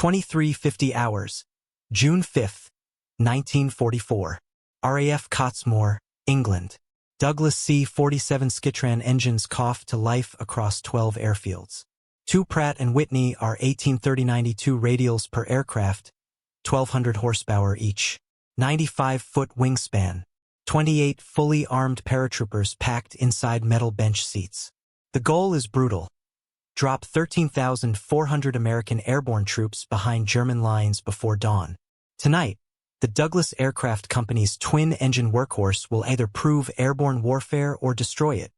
2350 hours, June 5, 1944. RAF Cottesmore, England. Douglas C-47 Skytrain engines coughed to life across 12 airfields. 2 Pratt and Whitney R-1830-92 radials per aircraft, 1,200 horsepower each. 95-foot wingspan. 28 fully armed paratroopers packed inside metal bench seats. The goal is brutal. Drop 13,400 American airborne troops behind German lines before dawn. Tonight, the Douglas Aircraft Company's twin-engine workhorse will either prove airborne warfare or destroy it.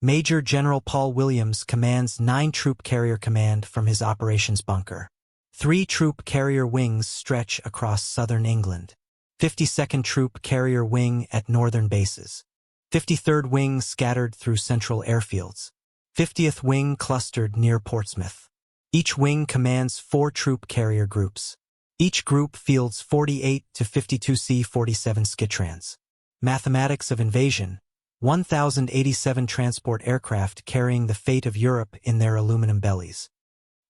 Major General Paul Williams commands 9 Troop Carrier Command from his operations bunker. 3 Troop Carrier Wings stretch across southern England. 52nd Troop Carrier Wing at northern bases. 53rd Wing scattered through central airfields. 50th Wing clustered near Portsmouth. Each wing commands 4 troop carrier groups. Each group fields 48 to 52 C-47 Skytrains. Mathematics of invasion: 1,087 transport aircraft carrying the fate of Europe in their aluminum bellies.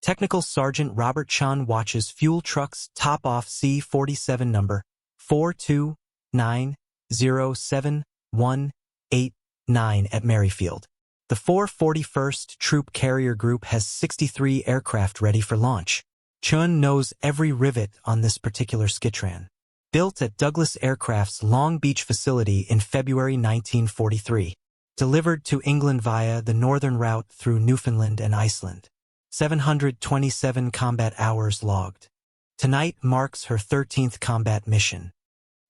Technical Sergeant Robert Chun watches fuel trucks top off C-47 number 42907-189 at Merrifield. The 441st Troop Carrier Group has 63 aircraft ready for launch. Chun knows every rivet on this particular Skytrain. Built at Douglas Aircraft's Long Beach facility in February 1943. Delivered to England via the northern route through Newfoundland and Iceland. 727 combat hours logged. Tonight marks her 13th combat mission.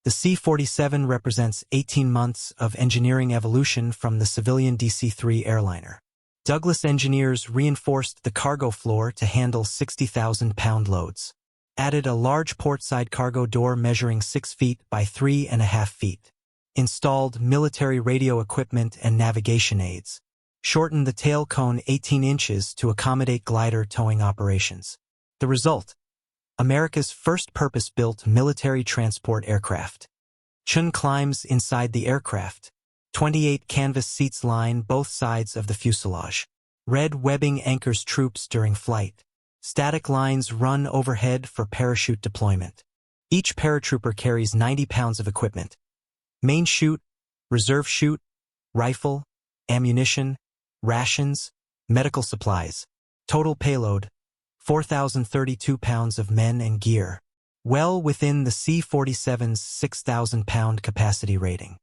The C-47 represents 18 months of engineering evolution from the civilian DC-3 airliner. Douglas engineers reinforced the cargo floor to handle 60,000-pound loads. Added a large portside cargo door measuring 6 feet by 3.5 feet. Installed military radio equipment and navigation aids. Shortened the tail cone 18 inches to accommodate glider towing operations. The result: America's first purpose-built military transport aircraft. Chun climbs inside the aircraft. 28 canvas seats line both sides of the fuselage. Red webbing anchors troops during flight. Static lines run overhead for parachute deployment. Each paratrooper carries 90 pounds of equipment. Main chute, reserve chute, rifle, ammunition, rations, medical supplies. Total payload: 4,032 pounds of men and gear. Well within the C-47's 6,000-pound capacity rating.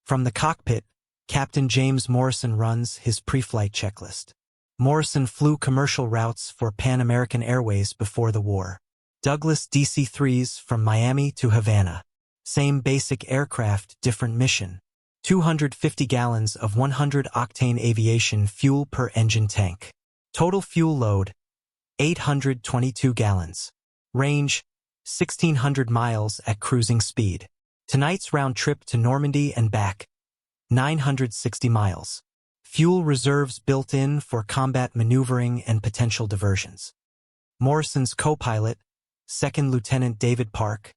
From the cockpit, Captain James Morrison runs his pre-flight checklist. Morrison flew commercial routes for Pan American Airways before the war. Douglas DC-3s from Miami to Havana. Same basic aircraft, different mission. 250 gallons of 100-octane aviation fuel per engine tank. Total fuel load: 822 gallons. Range: 1,600 miles at cruising speed. Tonight's round trip to Normandy and back: 960 miles. Fuel reserves built in for combat maneuvering and potential diversions. Morrison's co-pilot, 2nd Lieutenant David Park,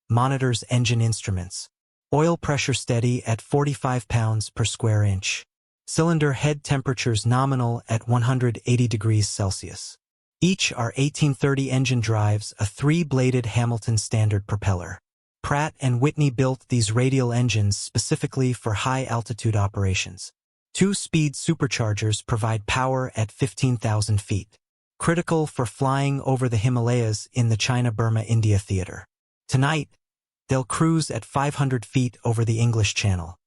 monitors engine instruments. Oil pressure steady at 45 pounds per square inch. Cylinder head temperatures nominal at 180 degrees Celsius. Each R-1830 engine drives a 3-bladed Hamilton standard propeller. Pratt and Whitney built these radial engines specifically for high-altitude operations. 2-speed superchargers provide power at 15,000 feet. Critical for flying over the Himalayas in the China-Burma-India theater. Tonight, they'll cruise at 500 feet over the English Channel.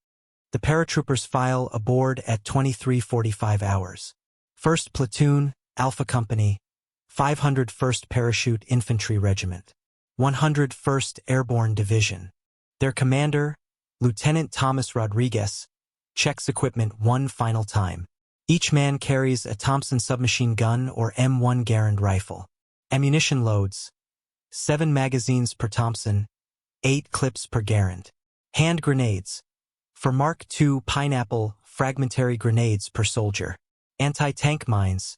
The paratroopers file aboard at 23:45 hours. 1st Platoon, Alpha Company, 501st Parachute Infantry Regiment, 101st Airborne Division. Their commander, Lieutenant Thomas Rodriguez, checks equipment one final time. Each man carries a Thompson submachine gun or M1 Garand rifle. Ammunition loads: 7 magazines per Thompson, 8 clips per Garand. Hand grenades: for Mark II Pineapple fragmentary grenades per soldier. Anti-tank mines: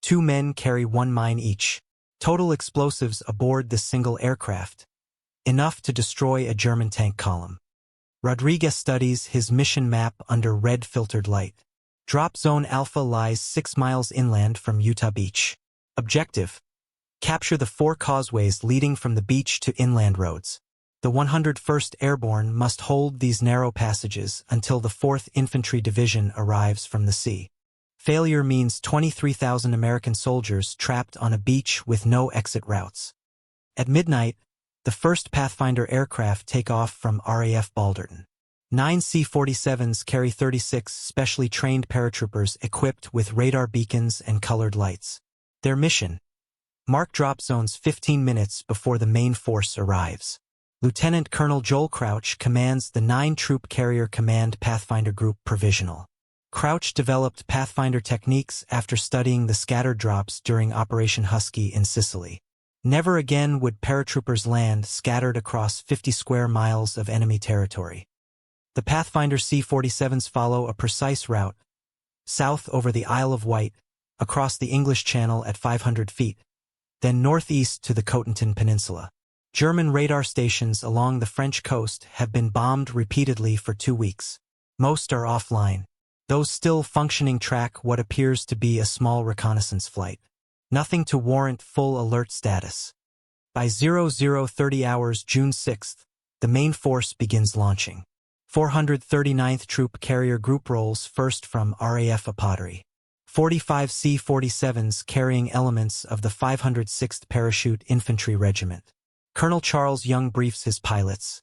2 men carry 1 mine each. Total explosives aboard this single aircraft: enough to destroy a German tank column. Rodriguez studies his mission map under red filtered light. Drop Zone Alpha lies 6 miles inland from Utah Beach. Objective: Capture the 4 causeways leading from the beach to inland roads. The 101st Airborne must hold these narrow passages until the 4th Infantry Division arrives from the sea. Failure means 23,000 American soldiers trapped on a beach with no exit routes. At midnight, the first Pathfinder aircraft take off from RAF Balderton. 9 C-47s carry 36 specially trained paratroopers equipped with radar beacons and colored lights. Their mission: mark drop zones 15 minutes before the main force arrives. Lieutenant Colonel Joel Crouch commands the 9 Troop Carrier Command Pathfinder Group Provisional. Crouch developed Pathfinder techniques after studying the scattered drops during Operation Husky in Sicily. Never again would paratroopers land scattered across 50 square miles of enemy territory. The Pathfinder C-47s follow a precise route: south over the Isle of Wight, across the English Channel at 500 feet, then northeast to the Cotentin Peninsula. German radar stations along the French coast have been bombed repeatedly for 2 weeks. Most are offline. Those still functioning track what appears to be a small reconnaissance flight. Nothing to warrant full alert status. By 0030 hours June 6th, the main force begins launching. 439th Troop Carrier Group rolls first from RAF Apodry. 45 C-47s carrying elements of the 506th Parachute Infantry Regiment. Colonel Charles Young briefs his pilots: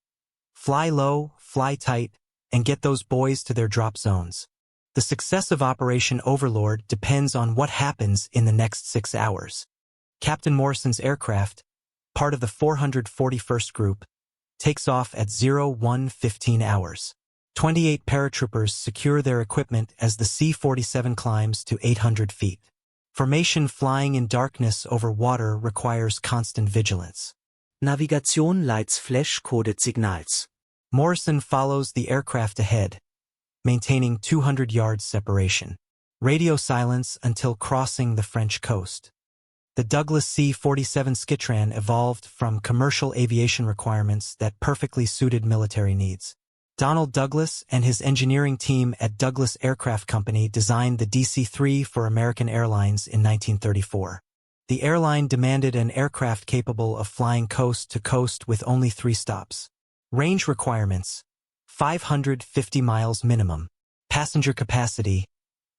fly low, fly tight, and get those boys to their drop zones. The success of Operation Overlord depends on what happens in the next 6 hours. Captain Morrison's aircraft, part of the 441st Group, takes off at 01:15 hours. 28 paratroopers secure their equipment as the C-47 climbs to 800 feet. Formation flying in darkness over water requires constant vigilance. Navigation lights flash-coded signals. Morrison follows the aircraft ahead, maintaining 200 yards separation. Radio silence until crossing the French coast. The Douglas C-47 Skytrain evolved from commercial aviation requirements that perfectly suited military needs. Donald Douglas and his engineering team at Douglas Aircraft Company designed the DC-3 for American Airlines in 1934. The airline demanded an aircraft capable of flying coast to coast with only 3 stops. Range requirements: 550 miles minimum. Passenger capacity: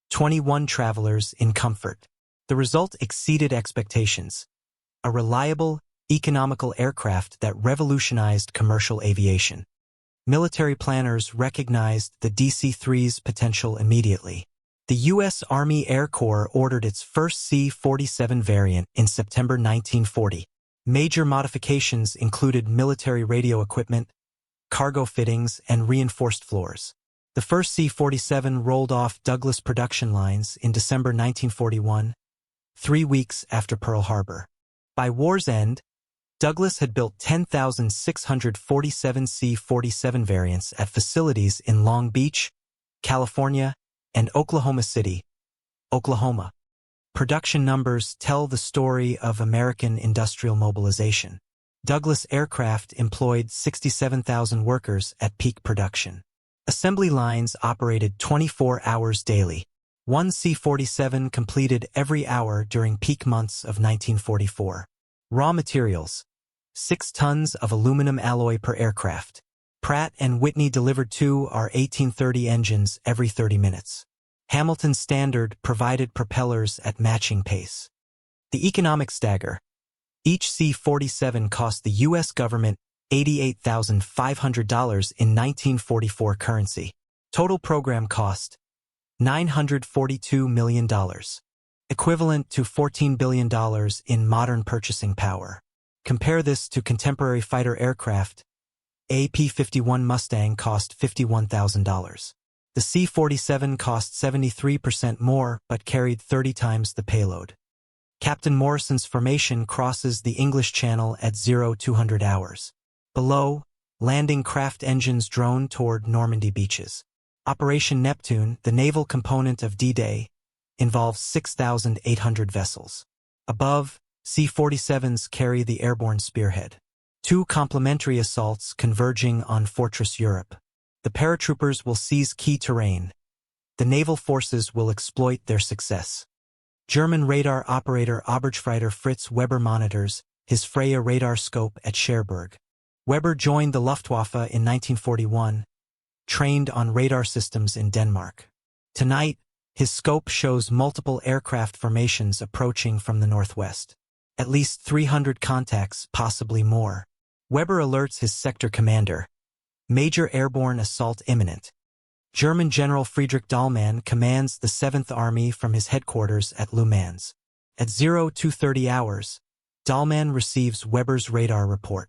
21 travelers in comfort. The result exceeded expectations. A reliable, economical aircraft that revolutionized commercial aviation. Military planners recognized the DC-3's potential immediately. The U.S. Army Air Corps ordered its first C-47 variant in September 1940. Major modifications included military radio equipment, cargo fittings, and reinforced floors. The first C-47 rolled off Douglas production lines in December 1941, 3 weeks after Pearl Harbor. By war's end, Douglas had built 10,647 C-47 variants at facilities in Long Beach, California, and Oklahoma City, Oklahoma. Production numbers tell the story of American industrial mobilization. Douglas aircraft employed 67,000 workers at peak production. Assembly lines operated 24 hours daily. 1 C-47 completed every hour during peak months of 1944. Raw materials: 6 tons of aluminum alloy per aircraft. Pratt and Whitney delivered 2 R-1830 engines every 30 minutes. Hamilton Standard provided propellers at matching pace. The economic stagger: each C-47 cost the U.S. government $88,500 in 1944 currency. Total program cost: $942 million, equivalent to $14 billion in modern purchasing power. Compare this to contemporary fighter aircraft. A P-51 Mustang cost $51,000. The C-47 cost 73% more but carried 30 times the payload. Captain Morrison's formation crosses the English Channel at 0200 hours. Below, landing craft engines drone toward Normandy beaches. Operation Neptune, the naval component of D-Day, involves 6,800 vessels. Above, C-47s carry the airborne spearhead. 2 complementary assaults converging on Fortress Europe. The paratroopers will seize key terrain. The naval forces will exploit their success. German radar operator Obergefreiter Fritz Weber monitors his Freya radar scope at Cherbourg. Weber joined the Luftwaffe in 1941, trained on radar systems in Denmark. Tonight, his scope shows multiple aircraft formations approaching from the northwest. At least 300 contacts, possibly more. Weber alerts his sector commander. Major airborne assault imminent. German General Friedrich Dahlmann commands the 7th Army from his headquarters at Le Mans. At 0230 hours, Dahlmann receives Weber's radar report.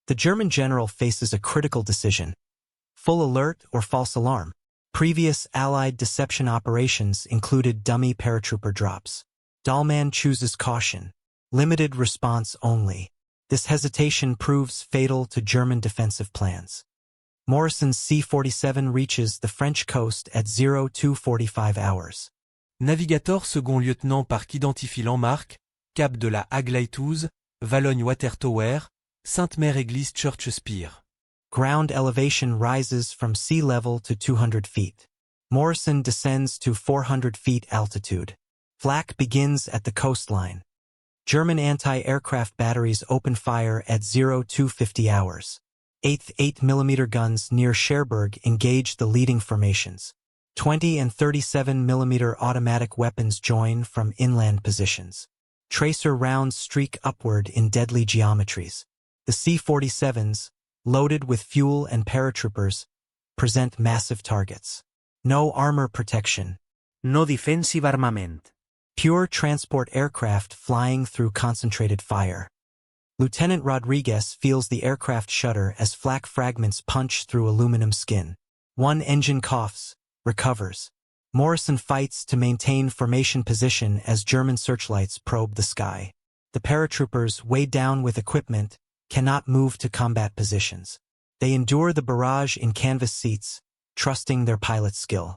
The German general faces a critical decision. Full alert or false alarm. Previous Allied deception operations included dummy paratrooper drops. Dahlmann chooses caution. Limited response only. This hesitation proves fatal to German defensive plans. Morrison's C-47 reaches the French coast at 0245 hours. Navigateur second lieutenant Parc identifie Landmark, cap de la Hague-Lighthouse, Valogne-Water-Tower, Sainte-Mère-Église Church-Spire. Ground elevation rises from sea level to 200 feet. Morrison descends to 400 feet altitude. Flak begins at the coastline. German anti-aircraft batteries open fire at 0250 hours. 8th 8mm guns near Cherbourg engage the leading formations. 20 and 37mm automatic weapons join from inland positions. Tracer rounds streak upward in deadly geometries. The C-47s, loaded with fuel and paratroopers, present massive targets. No armor protection. No defensive armament. Pure transport aircraft flying through concentrated fire. Lieutenant Rodriguez feels the aircraft shudder as flak fragments punch through aluminum skin. One engine coughs, recovers. Morrison fights to maintain formation position as German searchlights probe the sky. The paratroopers, weighed down with equipment, cannot move to combat positions. They endure the barrage in canvas seats, trusting their pilot's skill.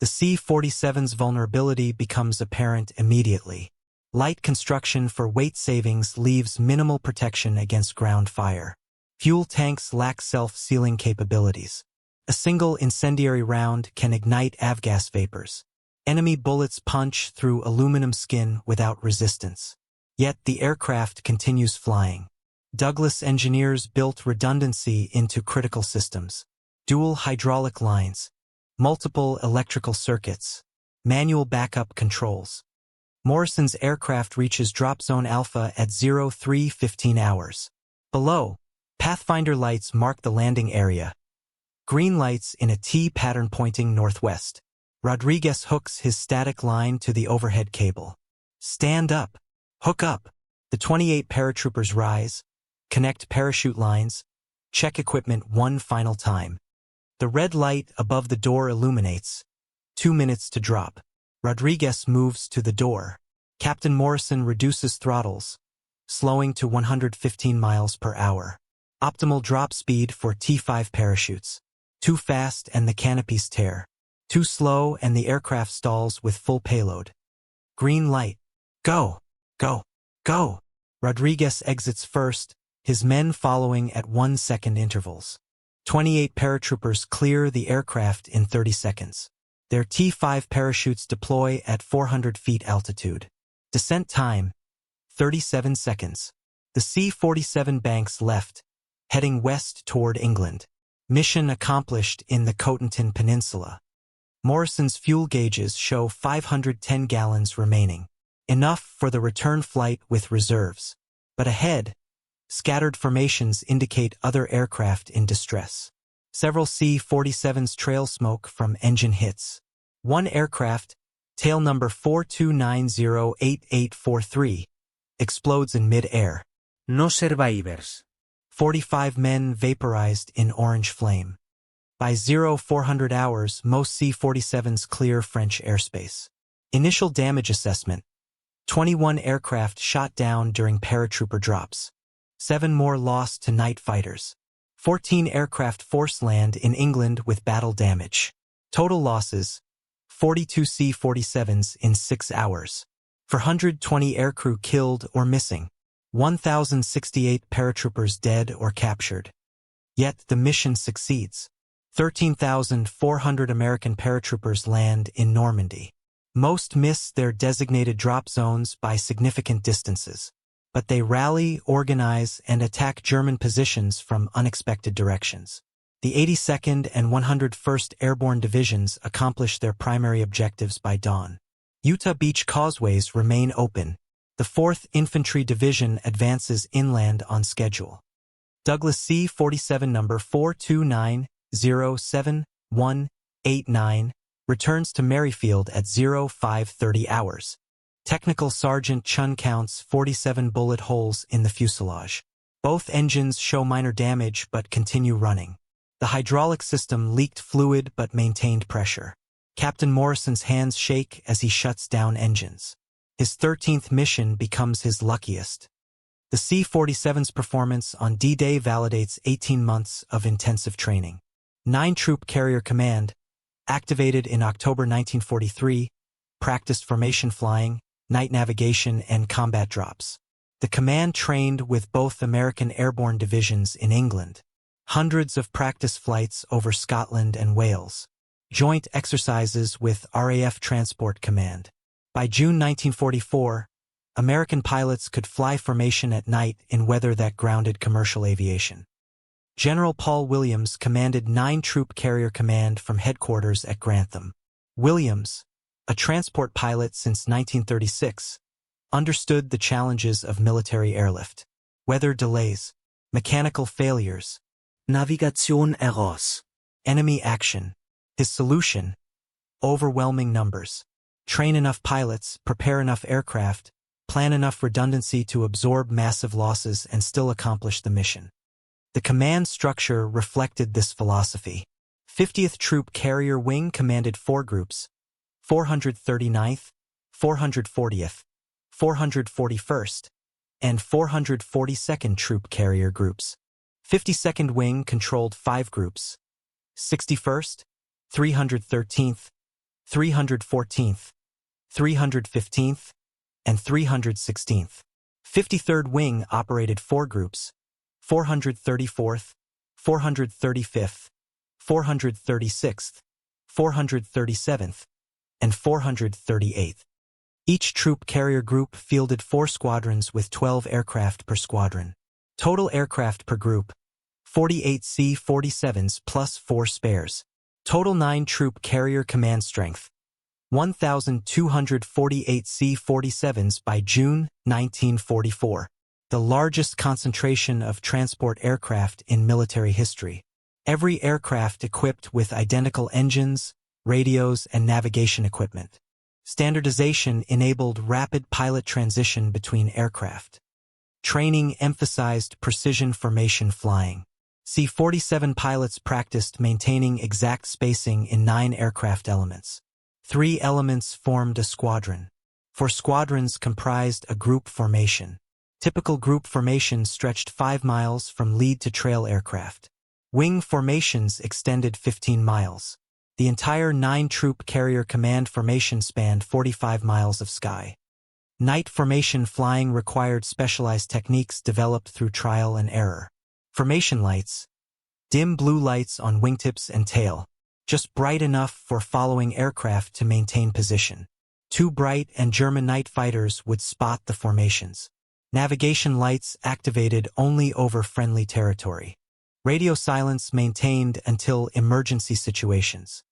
The C-47's vulnerability becomes apparent immediately. Light construction for weight savings leaves minimal protection against ground fire. Fuel tanks lack self-sealing capabilities. A single incendiary round can ignite avgas vapors. Enemy bullets punch through aluminum skin without resistance. Yet the aircraft continues flying. Douglas engineers built redundancy into critical systems. Dual hydraulic lines, multiple electrical circuits, manual backup controls. Morrison's aircraft reaches drop zone alpha at 0315 hours. Below, Pathfinder lights mark the landing area. Green lights in a T pattern pointing northwest. Rodriguez hooks his static line to the overhead cable. Stand up. Hook up. The 28 paratroopers rise, connect parachute lines, check equipment one final time. The red light above the door illuminates. 2 minutes to drop. Rodriguez moves to the door. Captain Morrison reduces throttles, slowing to 115 miles per hour. Optimal drop speed for T5 parachutes. Too fast and the canopies tear. Too slow and the aircraft stalls with full payload. Green light. Go, go, go. Rodriguez exits first, his men following at 1-second intervals. 28 paratroopers clear the aircraft in 30 seconds. Their T5 parachutes deploy at 400 feet altitude. Descent time, 37 seconds. The C-47 banks left, heading west toward England. Mission accomplished in the Cotentin Peninsula. Morrison's fuel gauges show 510 gallons remaining. Enough for the return flight with reserves. But ahead, scattered formations indicate other aircraft in distress. Several C-47s trail smoke from engine hits. One aircraft, tail number 42908843, explodes in mid-air. No survivors. 45 men vaporized in orange flame. By 0400 hours, most C-47s clear French airspace. Initial damage assessment. 21 aircraft shot down during paratrooper drops. 7 more lost to night fighters. 14 aircraft force land in England with battle damage. Total losses, 42 C-47s in 6 hours. 420 aircrew killed or missing. 1,068 paratroopers dead or captured. Yet the mission succeeds. 13,400 American paratroopers land in Normandy. Most miss their designated drop zones by significant distances, but they rally, organize, and attack German positions from unexpected directions. The 82nd and 101st Airborne Divisions accomplish their primary objectives by dawn. Utah Beach causeways remain open. The 4th Infantry Division advances inland on schedule. Douglas C-47 number 42907-189 returns to Merrifield at 0530 hours. Technical Sergeant Chun counts 47 bullet holes in the fuselage. Both engines show minor damage but continue running. The hydraulic system leaked fluid but maintained pressure. Captain Morrison's hands shake as he shuts down engines. His 13th mission becomes his luckiest. The C-47's performance on D-Day validates 18 months of intensive training. 9 Troop Carrier Command, activated in October 1943, practiced formation flying, night navigation, and combat drops. The command trained with both American Airborne divisions in England. Hundreds of practice flights over Scotland and Wales. Joint exercises with RAF Transport Command. By June 1944, American pilots could fly formation at night in weather that grounded commercial aviation. General Paul Williams commanded 9 Troop Carrier Command from headquarters at Grantham. Williams, a transport pilot since 1936, understood the challenges of military airlift. Weather delays, mechanical failures, Navigation errors. enemy action. His solution: overwhelming numbers. Train enough pilots, prepare enough aircraft, plan enough redundancy to absorb massive losses and still accomplish the mission. The command structure reflected this philosophy. 50th Troop Carrier Wing commanded 4 groups: 439th, 440th, 441st, and 442nd Troop Carrier Groups. 52nd Wing controlled 5 groups: 61st, 313th, 314th, 315th, and 316th. 53rd Wing operated 4 groups: 434th, 435th, 436th, 437th, and 438th. Each troop carrier group fielded 4 squadrons with 12 aircraft per squadron. Total aircraft per group: 48 C-47s plus 4 spares. Total 9 troop carrier command strength: 1,248 C-47s by June 1944. The largest concentration of transport aircraft in military history. Every aircraft equipped with identical engines, radios, and navigation equipment. Standardization enabled rapid pilot transition between aircraft. Training emphasized precision formation flying. C-47 pilots practiced maintaining exact spacing in 9 aircraft elements. 3 elements formed a squadron. 4 squadrons comprised a group formation. Typical group formations stretched 5 miles from lead to trail aircraft. Wing formations extended 15 miles. The entire 9 Troop Carrier Command formation spanned 45 miles of sky. Night formation flying required specialized techniques developed through trial and error. Formation lights: dim blue lights on wingtips and tail, just bright enough for following aircraft to maintain position. Too bright and German night fighters would spot the formations. Navigation lights activated only over friendly territory. Radio silence maintained until emergency situations.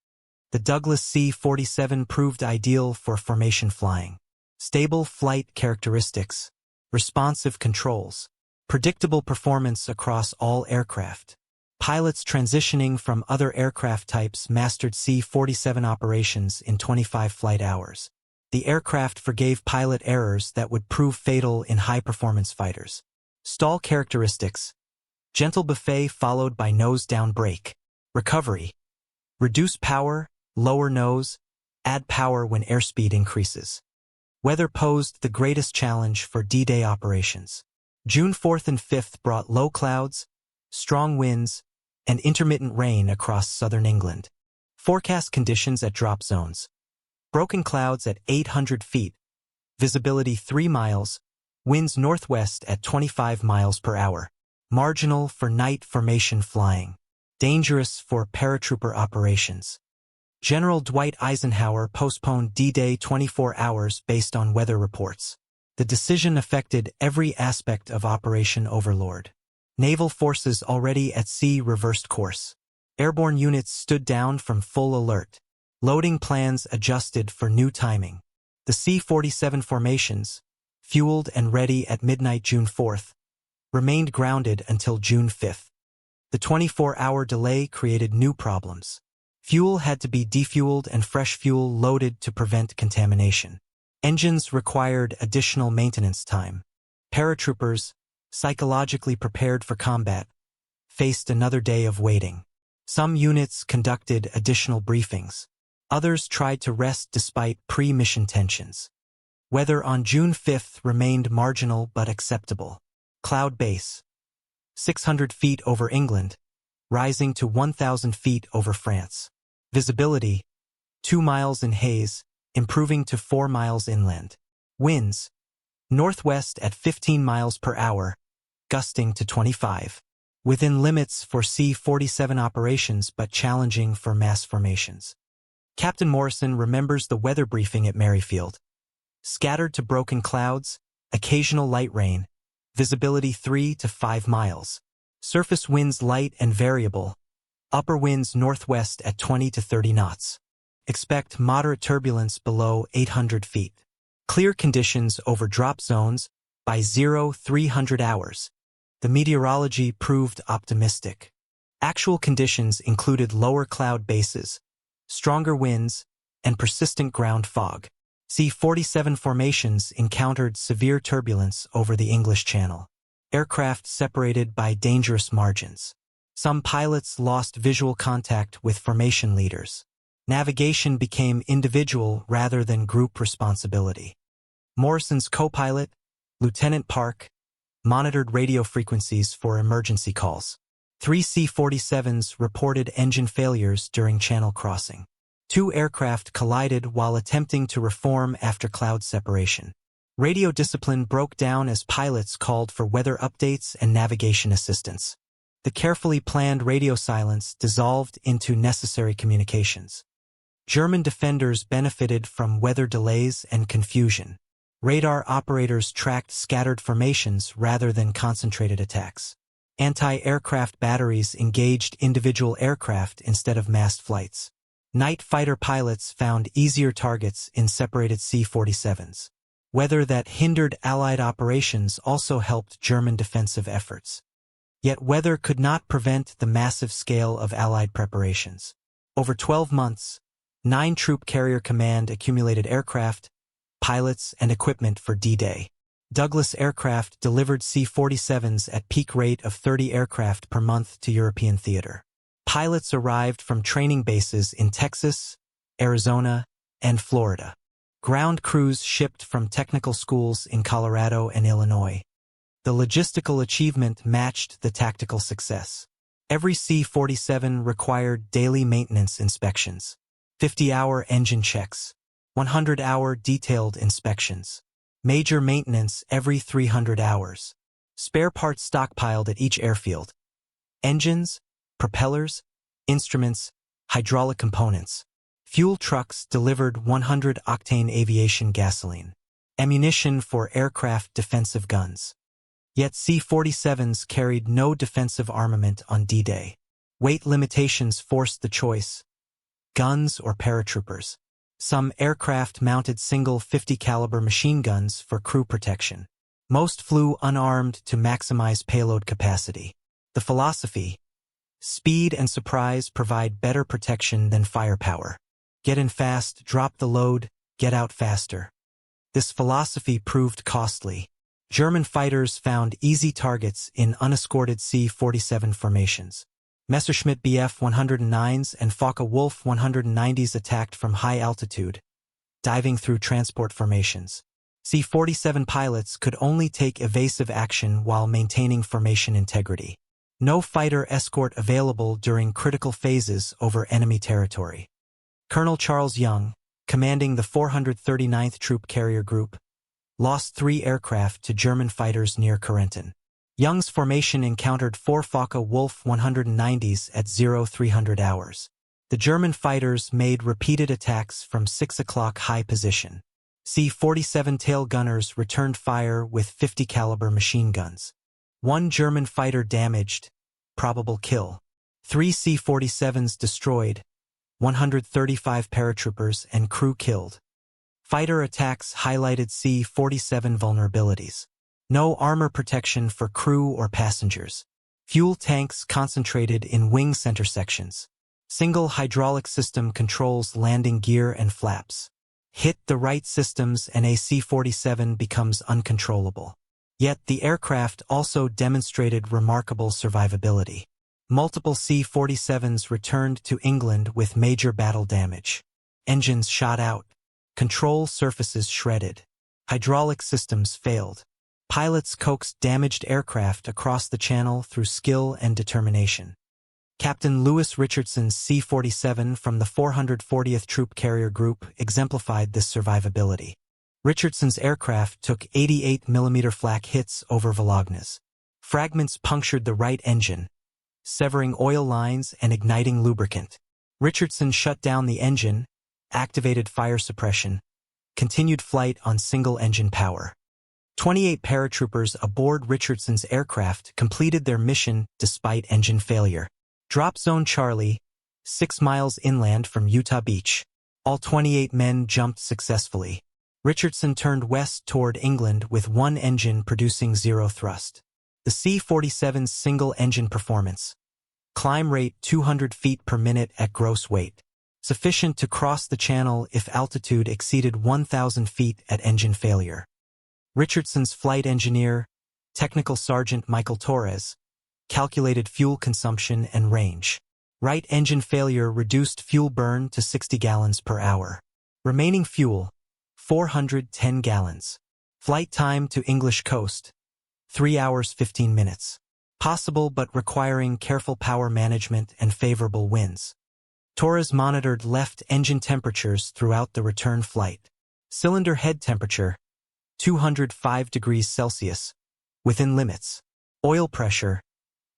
The Douglas C-47 proved ideal for formation flying. Stable flight characteristics, responsive controls, predictable performance across all aircraft. Pilots transitioning from other aircraft types mastered C-47 operations in 25 flight hours. The aircraft forgave pilot errors that would prove fatal in high-performance fighters. Stall characteristics: gentle buffet followed by nose-down brake. Recovery: reduce power, lower nose, add power when airspeed increases. Weather posed the greatest challenge for D-Day operations. June 4th and 5th brought low clouds, strong winds, and intermittent rain across southern England. Forecast conditions at drop zones: broken clouds at 800 feet, visibility 3 miles, winds northwest at 25 miles per hour. Marginal for night formation flying. Dangerous for paratrooper operations. General Dwight Eisenhower postponed D-Day 24 hours based on weather reports. The decision affected every aspect of Operation Overlord. Naval forces already at sea reversed course. Airborne units stood down from full alert. Loading plans adjusted for new timing. The C-47 formations, fueled and ready at midnight June 4th, remained grounded until June 5th. The 24-hour delay created new problems. Fuel had to be defueled and fresh fuel loaded to prevent contamination. Engines required additional maintenance time. Paratroopers, psychologically prepared for combat, faced another day of waiting. Some units conducted additional briefings. Others tried to rest despite pre-mission tensions. Weather on June 5th remained marginal but acceptable. Cloud base, 600 feet over England, rising to 1,000 feet over France. Visibility, 2 miles in haze, improving to 4 miles inland. Winds, northwest at 15 miles per hour, gusting to 25. Within limits for C-47 operations but challenging for mass formations. Captain Morrison remembers the weather briefing at Merrifield. Scattered to broken clouds, occasional light rain, visibility 3 to 5 miles. Surface winds light and variable, upper winds northwest at 20 to 30 knots. Expect moderate turbulence below 800 feet. Clear conditions over drop zones by 0300 hours. The meteorology proved optimistic. Actual conditions included lower cloud bases, stronger winds, and persistent ground fog. C-47 formations encountered severe turbulence over the English Channel. Aircraft separated by dangerous margins. Some pilots lost visual contact with formation leaders. Navigation became individual rather than group responsibility. Morrison's co-pilot, Lieutenant Park, monitored radio frequencies for emergency calls. 3 C-47s reported engine failures during channel crossing. 2 aircraft collided while attempting to reform after cloud separation. Radio discipline broke down as pilots called for weather updates and navigation assistance. The carefully planned radio silence dissolved into necessary communications. German defenders benefited from weather delays and confusion. Radar operators tracked scattered formations rather than concentrated attacks. Anti-aircraft batteries engaged individual aircraft instead of massed flights. Night fighter pilots found easier targets in separated C-47s. Weather that hindered Allied operations also helped German defensive efforts. Yet weather could not prevent the massive scale of Allied preparations. Over 12 months, 9 Troop Carrier Command accumulated aircraft, pilots, and equipment for D-Day. Douglas Aircraft delivered C-47s at peak rate of 30 aircraft per month to European theater. Pilots arrived from training bases in Texas, Arizona, and Florida. Ground crews shipped from technical schools in Colorado and Illinois. The logistical achievement matched the tactical success. Every C-47 required daily maintenance inspections, 50-hour engine checks, 100-hour detailed inspections, major maintenance every 300 hours, spare parts stockpiled at each airfield, engines, propellers, instruments, hydraulic components. Fuel trucks delivered 100-octane aviation gasoline, ammunition for aircraft defensive guns. Yet C-47s carried no defensive armament on D-Day. Weight limitations forced the choice: guns or paratroopers. Some aircraft mounted single 50-caliber machine guns for crew protection. Most flew unarmed to maximize payload capacity. The philosophy: speed and surprise provide better protection than firepower. Get in fast, drop the load, get out faster. This philosophy proved costly. German fighters found easy targets in unescorted C-47 formations. Messerschmitt Bf 109s and Focke-Wulf 190s attacked from high altitude, diving through transport formations. C-47 pilots could only take evasive action while maintaining formation integrity. No fighter escort available during critical phases over enemy territory. Colonel Charles Young, commanding the 439th Troop Carrier Group, lost 3 aircraft to German fighters near Corentin. Young's formation encountered 4 Focke-Wulf 190s at 0300 hours. The German fighters made repeated attacks from 6 o'clock high position. C-47 tail gunners returned fire with 50 caliber machine guns. 1 German fighter damaged, probable kill. 3 C-47s destroyed, 135 paratroopers and crew killed. Fighter attacks highlighted C-47 vulnerabilities. No armor protection for crew or passengers. Fuel tanks concentrated in wing center sections. Single hydraulic system controls landing gear and flaps. Hit the right systems and a C-47 becomes uncontrollable. Yet the aircraft also demonstrated remarkable survivability. Multiple C-47s returned to England with major battle damage. Engines shot out. Control surfaces shredded. Hydraulic systems failed. Pilots coaxed damaged aircraft across the channel through skill and determination. Captain Lewis Richardson's C-47 from the 440th Troop Carrier Group exemplified this survivability. Richardson's aircraft took 88mm flak hits over Volognas. Fragments punctured the right engine, severing oil lines and igniting lubricant. Richardson shut down the engine, activated fire suppression, continued flight on single-engine power. 28 paratroopers aboard Richardson's aircraft completed their mission despite engine failure. Drop Zone Charlie, 6 miles inland from Utah Beach. All 28 men jumped successfully. Richardson turned west toward England with 1 engine producing 0 thrust. The C-47's single-engine performance. Climb rate 200 feet per minute at gross weight. Sufficient to cross the channel if altitude exceeded 1,000 feet at engine failure. Richardson's flight engineer, Technical Sergeant Michael Torres, calculated fuel consumption and range. Right engine failure reduced fuel burn to 60 gallons per hour. Remaining fuel, 410 gallons. Flight time to English coast, 3 hours 15 minutes. Possible but requiring careful power management and favorable winds. Torres monitored left engine temperatures throughout the return flight. Cylinder head temperature, 205 degrees Celsius, within limits. Oil pressure,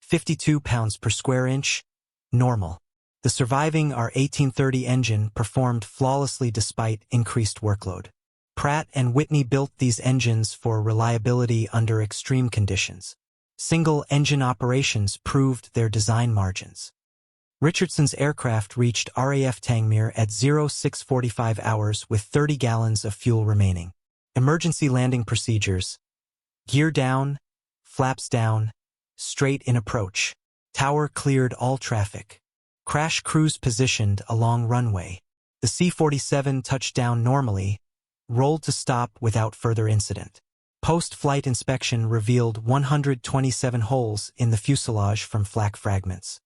52 pounds per square inch, normal. The surviving R-1830 engine performed flawlessly despite increased workload. Pratt and Whitney built these engines for reliability under extreme conditions. Single-engine operations proved their design margins. Richardson's aircraft reached RAF Tangmere at 0645 hours with 30 gallons of fuel remaining. Emergency landing procedures. Gear down, flaps down, straight in approach. Tower cleared all traffic. Crash crews positioned along runway. The C-47 touched down normally, rolled to stop without further incident. Post-flight inspection revealed 127 holes in the fuselage from flak fragments.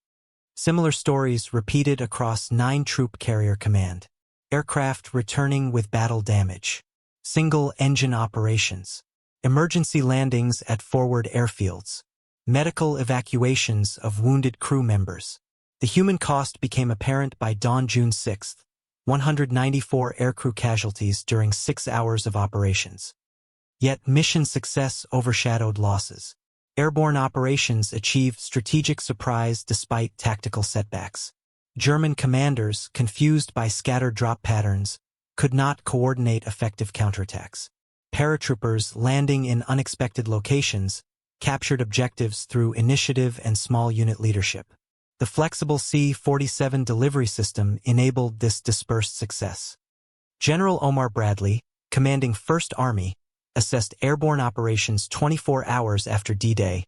Similar stories repeated across 9 Troop Carrier Command. Aircraft returning with battle damage. Single-engine operations. Emergency landings at forward airfields. Medical evacuations of wounded crew members. The human cost became apparent by dawn June 6, 194 aircrew casualties during 6 hours of operations. Yet mission success overshadowed losses. Airborne operations achieved strategic surprise despite tactical setbacks. German commanders, confused by scattered drop patterns, could not coordinate effective counterattacks. Paratroopers landing in unexpected locations captured objectives through initiative and small unit leadership. The flexible C-47 delivery system enabled this dispersed success. General Omar Bradley, commanding 1st Army, assessed airborne operations 24 hours after D-Day.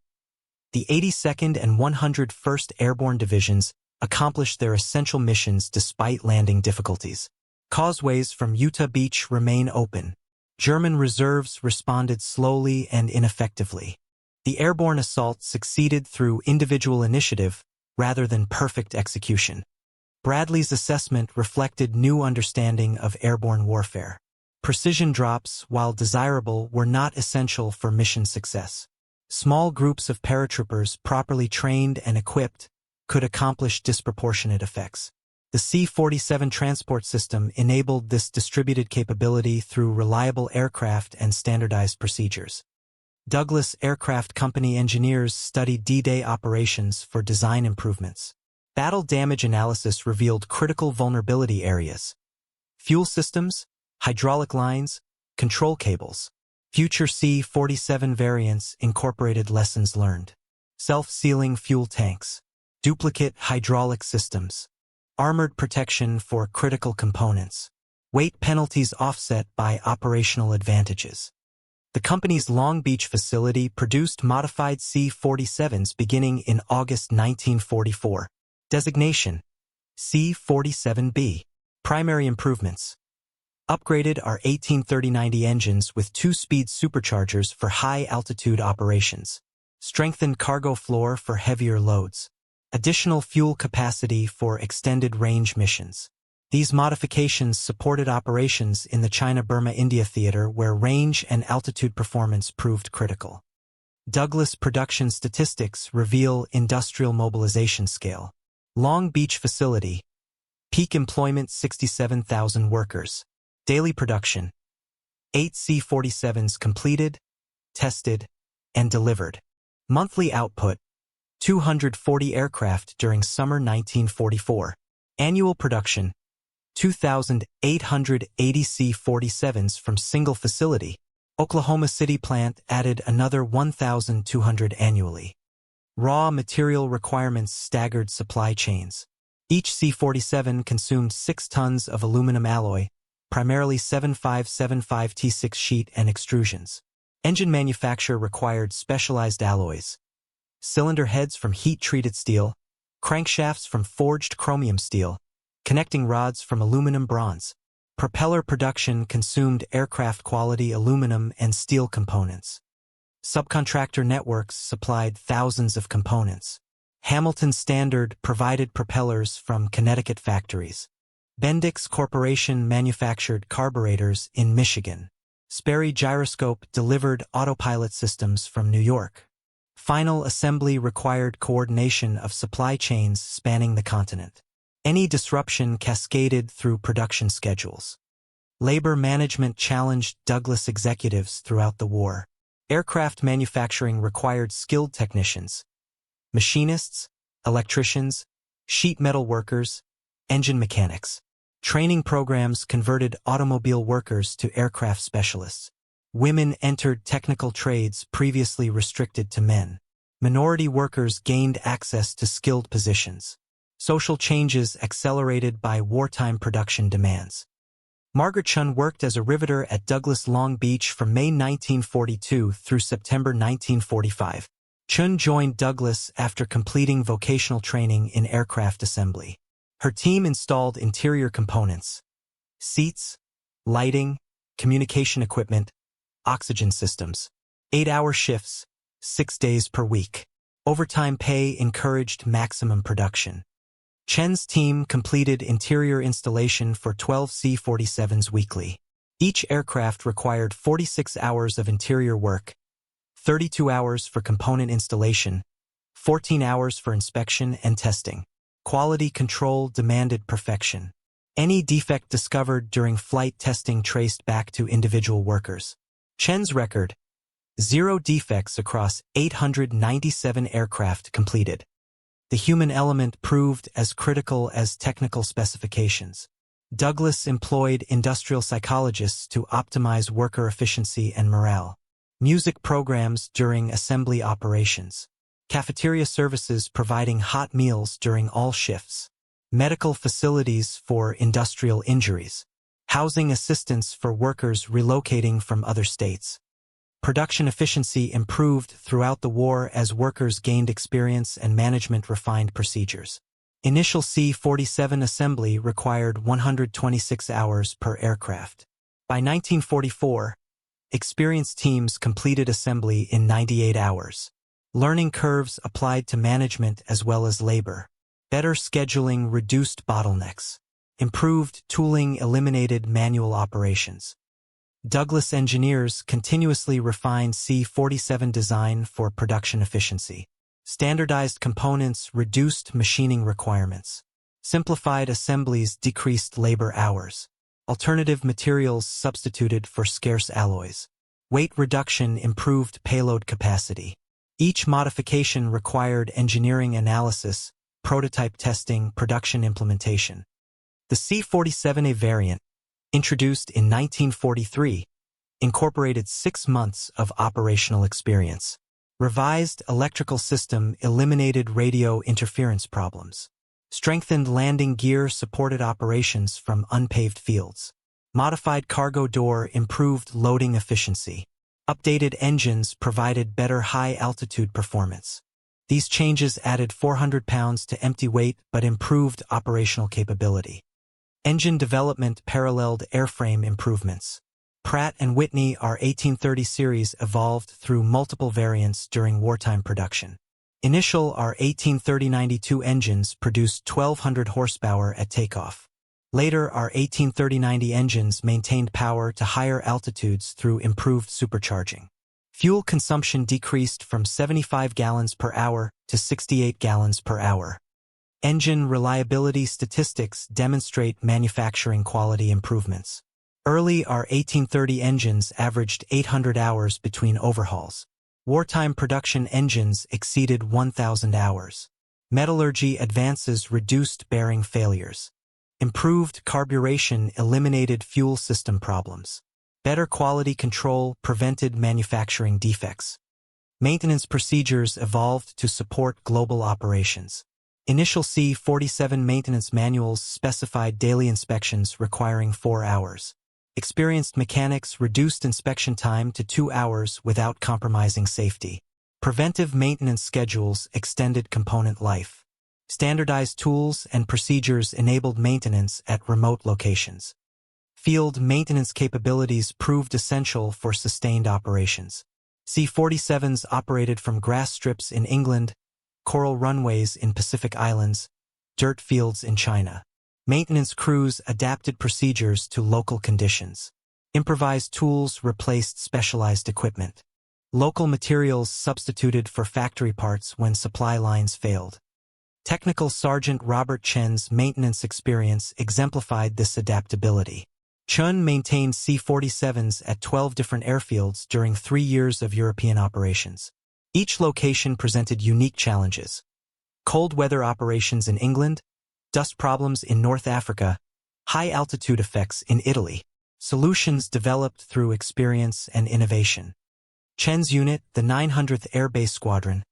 The 82nd and 101st Airborne Divisions accomplished their essential missions despite landing difficulties. Causeways from Utah Beach remain open. German reserves responded slowly and ineffectively. The airborne assault succeeded through individual initiative rather than perfect execution. Bradley's assessment reflected new understanding of airborne warfare. Precision drops, while desirable, were not essential for mission success. Small groups of paratroopers properly trained and equipped could accomplish disproportionate effects. The C-47 transport system enabled this distributed capability through reliable aircraft and standardized procedures. Douglas Aircraft Company engineers studied D-Day operations for design improvements. Battle damage analysis revealed critical vulnerability areas. Fuel systems, hydraulic lines, control cables. Future C-47 variants incorporated lessons learned. Self-sealing fuel tanks, duplicate hydraulic systems, armored protection for critical components, weight penalties offset by operational advantages. The company's Long Beach facility produced modified C-47s beginning in August 1944. Designation: C-47B. Primary improvements: upgraded R-1830-90 engines with 2-speed superchargers for high-altitude operations. Strengthened cargo floor for heavier loads. Additional fuel capacity for extended-range missions. These modifications supported operations in the China-Burma-India theater where range and altitude performance proved critical. Douglas production statistics reveal industrial mobilization scale. Long Beach facility. Peak employment 67,000 workers. Daily production: 8 C-47s completed, tested, and delivered. Monthly output: 240 aircraft during summer 1944. Annual production: 2,880 C-47s from single facility. Oklahoma City plant added another 1,200 annually. Raw material requirements staggered supply chains. Each C-47 consumed 6 tons of aluminum alloy, primarily 7575 T6 sheet and extrusions. Engine manufacture required specialized alloys. Cylinder heads from heat-treated steel, crankshafts from forged chromium steel, connecting rods from aluminum bronze. Propeller production consumed aircraft-quality aluminum and steel components. Subcontractor networks supplied thousands of components. Hamilton Standard provided propellers from Connecticut factories. Bendix Corporation manufactured carburetors in Michigan. Sperry Gyroscope delivered autopilot systems from New York. Final assembly required coordination of supply chains spanning the continent. Any disruption cascaded through production schedules. Labor management challenged Douglas executives throughout the war. Aircraft manufacturing required skilled technicians, machinists, electricians, sheet metal workers, engine mechanics. Training programs converted automobile workers to aircraft specialists. Women entered technical trades previously restricted to men. Minority workers gained access to skilled positions. Social changes accelerated by wartime production demands. Margaret Chun worked as a riveter at Douglas Long Beach from May 1942 through September 1945. Chun joined Douglas after completing vocational training in aircraft assembly. Her team installed interior components, seats, lighting, communication equipment, oxygen systems. 8-hour shifts, 6 days per week. Overtime pay encouraged maximum production. Chen's team completed interior installation for 12 C-47s weekly. Each aircraft required 46 hours of interior work, 32 hours for component installation, 14 hours for inspection and testing. Quality control demanded perfection. Any defect discovered during flight testing traced back to individual workers. Chen's record: 0 defects across 897 aircraft completed. The human element proved as critical as technical specifications. Douglas employed industrial psychologists to optimize worker efficiency and morale. Music programs during assembly operations. Cafeteria services providing hot meals during all shifts. Medical facilities for industrial injuries. Housing assistance for workers relocating from other states. Production efficiency improved throughout the war as workers gained experience and management refined procedures. Initial C-47 assembly required 126 hours per aircraft. By 1944, experienced teams completed assembly in 98 hours. Learning curves applied to management as well as labor. Better scheduling reduced bottlenecks. Improved tooling eliminated manual operations. Douglas engineers continuously refined C-47 design for production efficiency. Standardized components reduced machining requirements. Simplified assemblies decreased labor hours. Alternative materials substituted for scarce alloys. Weight reduction improved payload capacity. Each modification required engineering analysis, prototype testing, production implementation. The C-47A variant, introduced in 1943, incorporated 6 months of operational experience. Revised electrical system eliminated radio interference problems. Strengthened landing gear supported operations from unpaved fields. Modified cargo door improved loading efficiency. Updated engines provided better high-altitude performance. These changes added 400 pounds to empty weight but improved operational capability. Engine development paralleled airframe improvements. Pratt and Whitney R-1830 series evolved through multiple variants during wartime production. Initial R-1830-92 engines produced 1,200 horsepower at takeoff. Later R-1830-90 engines maintained power to higher altitudes through improved supercharging. Fuel consumption decreased from 75 gallons per hour to 68 gallons per hour. Engine reliability statistics demonstrate manufacturing quality improvements. Early R-1830 engines averaged 800 hours between overhauls. Wartime production engines exceeded 1,000 hours. Metallurgy advances reduced bearing failures. Improved carburation eliminated fuel system problems. Better quality control prevented manufacturing defects. Maintenance procedures evolved to support global operations. Initial C-47 maintenance manuals specified daily inspections requiring 4 hours. Experienced mechanics reduced inspection time to 2 hours without compromising safety. Preventive maintenance schedules extended component life. Standardized tools and procedures enabled maintenance at remote locations. Field maintenance capabilities proved essential for sustained operations. C-47s operated from grass strips in England, coral runways in Pacific Islands, dirt fields in China. Maintenance crews adapted procedures to local conditions. Improvised tools replaced specialized equipment. Local materials substituted for factory parts when supply lines failed. Technical Sergeant Robert Chen's maintenance experience exemplified this adaptability. Chen maintained C-47s at 12 different airfields during 3 years of European operations. Each location presented unique challenges. Cold weather operations in England, dust problems in North Africa, high-altitude effects in Italy. Solutions developed through experience and innovation. Chen's unit, the 900th Air Base Squadron,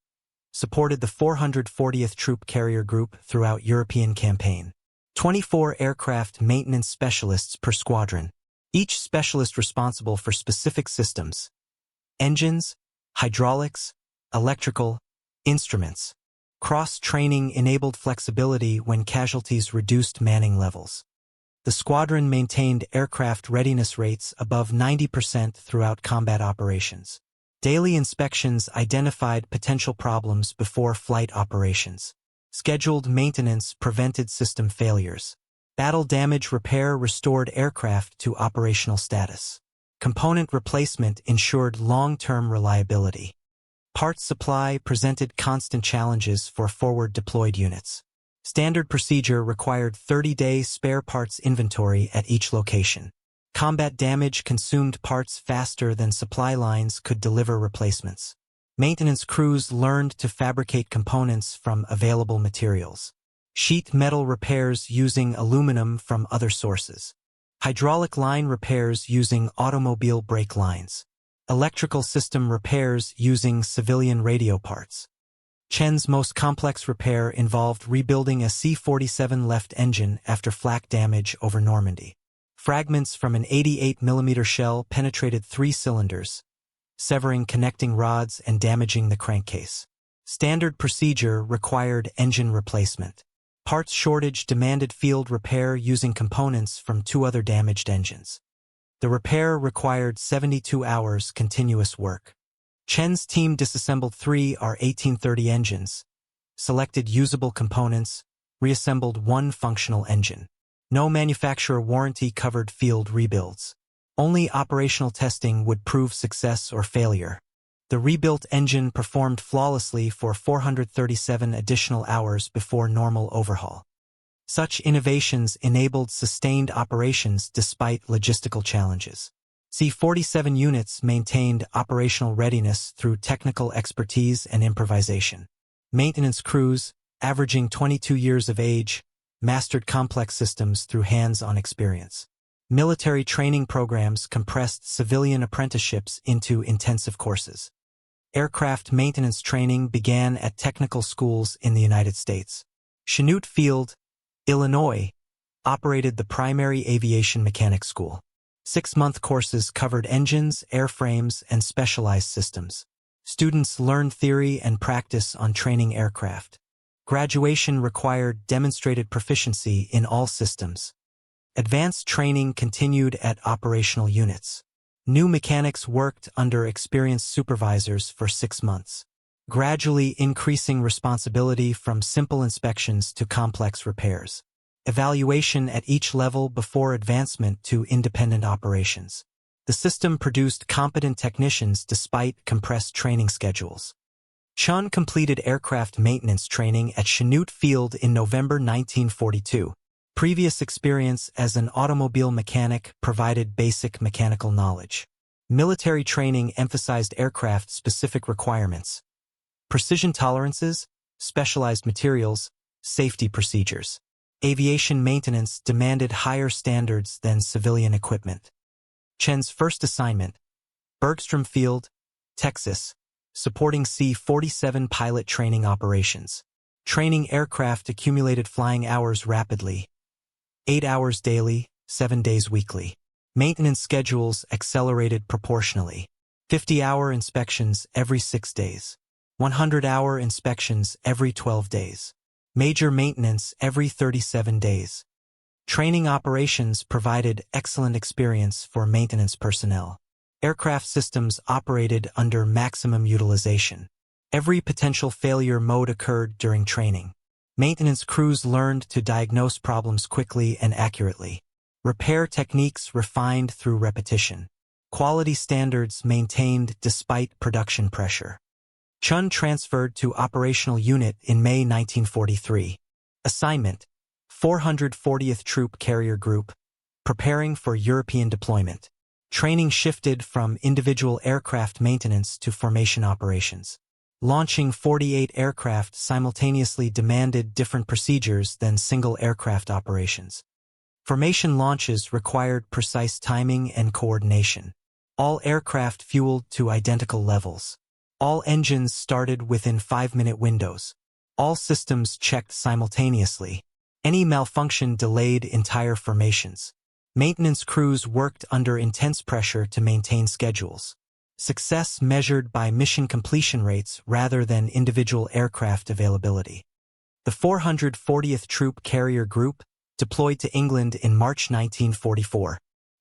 supported the 440th Troop Carrier Group throughout European campaign. 24 aircraft maintenance specialists per squadron, each specialist responsible for specific systems: engines, hydraulics, electrical, instruments. Cross-training enabled flexibility when casualties reduced manning levels. The squadron maintained aircraft readiness rates above 90% throughout combat operations. Daily inspections identified potential problems before flight operations. Scheduled maintenance prevented system failures. Battle damage repair restored aircraft to operational status. Component replacement ensured long-term reliability. Parts supply presented constant challenges for forward-deployed units. Standard procedure required 30-day spare parts inventory at each location. Combat damage consumed parts faster than supply lines could deliver replacements. Maintenance crews learned to fabricate components from available materials. Sheet metal repairs using aluminum from other sources. Hydraulic line repairs using automobile brake lines. Electrical system repairs using civilian radio parts. Chen's most complex repair involved rebuilding a C-47 left engine after flak damage over Normandy. Fragments from an 88mm shell penetrated 3 cylinders, severing connecting rods and damaging the crankcase. Standard procedure required engine replacement. Parts shortage demanded field repair using components from 2 other damaged engines. The repair required 72 hours continuous work. Chen's team disassembled 3 R-1830 engines, selected usable components, reassembled 1 functional engine. No manufacturer warranty covered field rebuilds. Only operational testing would prove success or failure. The rebuilt engine performed flawlessly for 437 additional hours before normal overhaul. Such innovations enabled sustained operations despite logistical challenges. C-47 units maintained operational readiness through technical expertise and improvisation. Maintenance crews, averaging 22 years of age, mastered complex systems through hands-on experience. Military training programs compressed civilian apprenticeships into intensive courses. Aircraft maintenance training began at technical schools in the United States. Chanute Field, Illinois, operated the primary aviation mechanics school. 6-month courses covered engines, airframes, and specialized systems. Students learned theory and practice on training aircraft. Graduation required demonstrated proficiency in all systems. Advanced training continued at operational units. New mechanics worked under experienced supervisors for 6 months, gradually increasing responsibility from simple inspections to complex repairs. Evaluation at each level before advancement to independent operations. The system produced competent technicians despite compressed training schedules. Chun completed aircraft maintenance training at Chanute Field in November 1942. Previous experience as an automobile mechanic provided basic mechanical knowledge. Military training emphasized aircraft-specific requirements, precision tolerances, specialized materials, safety procedures. Aviation maintenance demanded higher standards than civilian equipment. Chen's first assignment, Bergstrom Field, Texas, supporting C-47 pilot training operations. Training aircraft accumulated flying hours rapidly. 8 hours daily, 7 days weekly. Maintenance schedules accelerated proportionally. 50-hour inspections every 6 days. 100-hour inspections every 12 days. Major maintenance every 37 days. Training operations provided excellent experience for maintenance personnel. Aircraft systems operated under maximum utilization. Every potential failure mode occurred during training. Maintenance crews learned to diagnose problems quickly and accurately. Repair techniques refined through repetition. Quality standards maintained despite production pressure. Chun transferred to operational unit in May 1943. Assignment: 440th Troop Carrier Group, preparing for European deployment. Training shifted from individual aircraft maintenance to formation operations. Launching 48 aircraft simultaneously demanded different procedures than single aircraft operations. Formation launches required precise timing and coordination. All aircraft fueled to identical levels. All engines started within 5-minute windows. All systems checked simultaneously. Any malfunction delayed entire formations. Maintenance crews worked under intense pressure to maintain schedules. Success measured by mission completion rates rather than individual aircraft availability. The 440th Troop Carrier Group deployed to England in March 1944.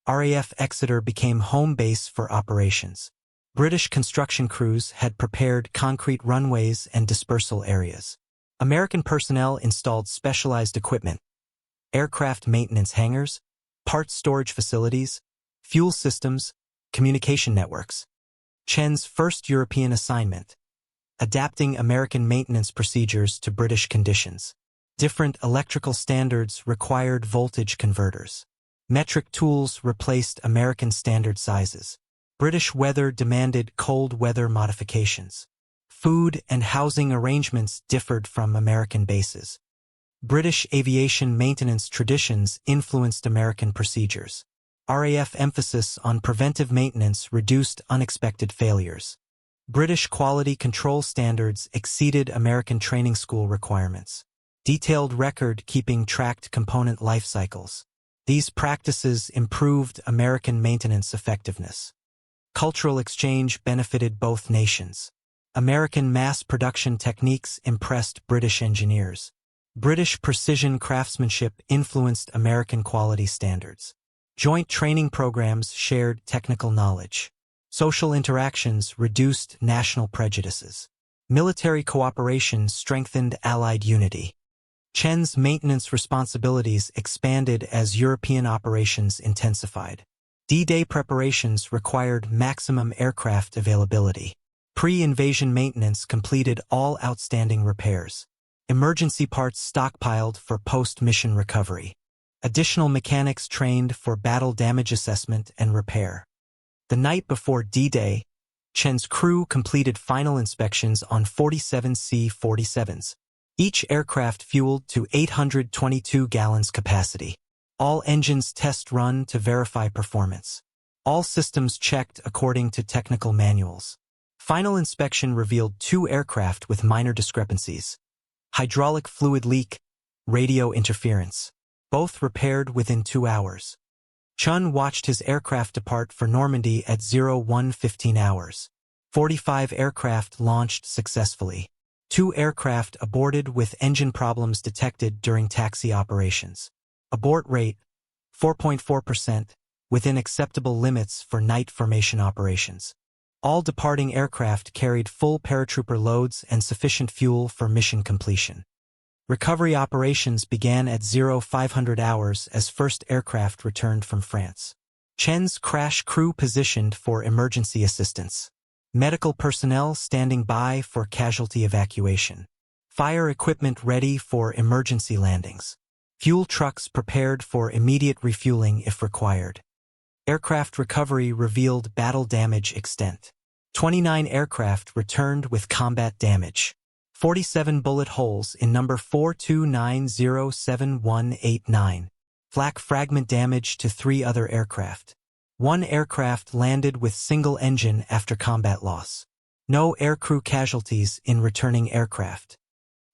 RAF Exeter became home base for operations. British construction crews had prepared concrete runways and dispersal areas. American personnel installed specialized equipment, aircraft maintenance hangars, parts storage facilities, fuel systems, communication networks. Chen's first European assignment, adapting American maintenance procedures to British conditions. Different electrical standards required voltage converters. Metric tools replaced American standard sizes. British weather demanded cold weather modifications. Food and housing arrangements differed from American bases. British aviation maintenance traditions influenced American procedures. RAF emphasis on preventive maintenance reduced unexpected failures. British quality control standards exceeded American training school requirements. Detailed record-keeping tracked component life cycles. These practices improved American maintenance effectiveness. Cultural exchange benefited both nations. American mass production techniques impressed British engineers. British precision craftsmanship influenced American quality standards. Joint training programs shared technical knowledge. Social interactions reduced national prejudices. Military cooperation strengthened Allied unity. Chen's maintenance responsibilities expanded as European operations intensified. D-Day preparations required maximum aircraft availability. Pre-invasion maintenance completed all outstanding repairs. Emergency parts stockpiled for post-mission recovery. Additional mechanics trained for battle damage assessment and repair. The night before D-Day, Chen's crew completed final inspections on 47 C-47s, Each aircraft fueled to 822 gallons capacity. All engines test run to verify performance. All systems checked according to technical manuals. Final inspection revealed 2 aircraft with minor discrepancies. Hydraulic fluid leak, radio interference. Both repaired within 2 hours. Chun watched his aircraft depart for Normandy at 01:15 hours. 45 aircraft launched successfully. 2 aircraft aborted with engine problems detected during taxi operations. Abort rate, 4.4%, within acceptable limits for night formation operations. All departing aircraft carried full paratrooper loads and sufficient fuel for mission completion. Recovery operations began at 0500 hours as first aircraft returned from France. Chen's crash crew positioned for emergency assistance. Medical personnel standing by for casualty evacuation. Fire equipment ready for emergency landings. Fuel trucks prepared for immediate refueling if required. Aircraft recovery revealed battle damage extent. 29 aircraft returned with combat damage. 47 bullet holes in number 429071189. Flak fragment damage to 3 other aircraft. 1 aircraft landed with single engine after combat loss. No aircrew casualties in returning aircraft.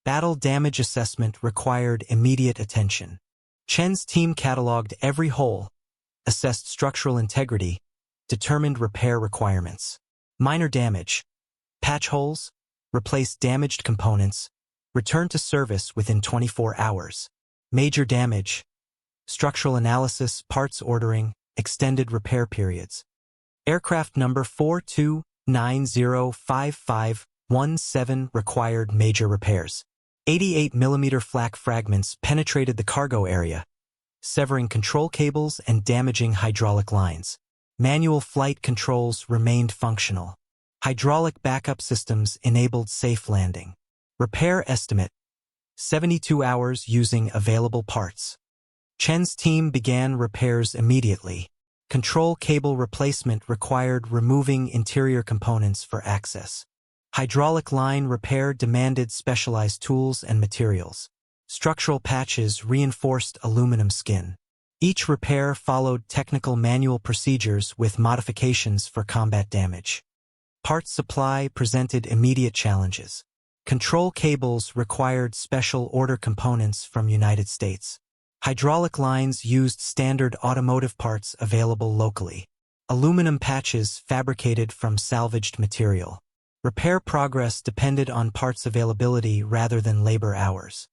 Battle damage assessment required immediate attention. Chen's team cataloged every hole, assessed structural integrity, determined repair requirements. Minor damage. Patch holes, replace damaged components, return to service within 24 hours. Major damage. Structural analysis, parts ordering, extended repair periods. Aircraft number 429055117 required major repairs. 88 mm flak fragments penetrated the cargo area, severing control cables and damaging hydraulic lines. Manual flight controls remained functional. Hydraulic backup systems enabled safe landing. Repair estimate: 72 hours using available parts. Chen's team began repairs immediately. Control cable replacement required removing interior components for access. Hydraulic line repair demanded specialized tools and materials. Structural patches reinforced aluminum skin. Each repair followed technical manual procedures with modifications for combat damage. Parts supply presented immediate challenges. Control cables required special order components from United States. Hydraulic lines used standard automotive parts available locally. Aluminum patches fabricated from salvaged material. Repair progress depended on parts availability rather than labor hours.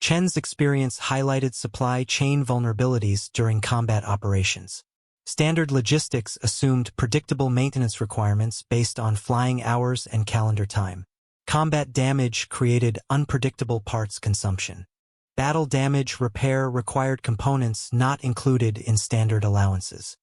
Chen's experience highlighted supply chain vulnerabilities during combat operations. Standard logistics assumed predictable maintenance requirements based on flying hours and calendar time. Combat damage created unpredictable parts consumption. Battle damage repair required components not included in standard allowances.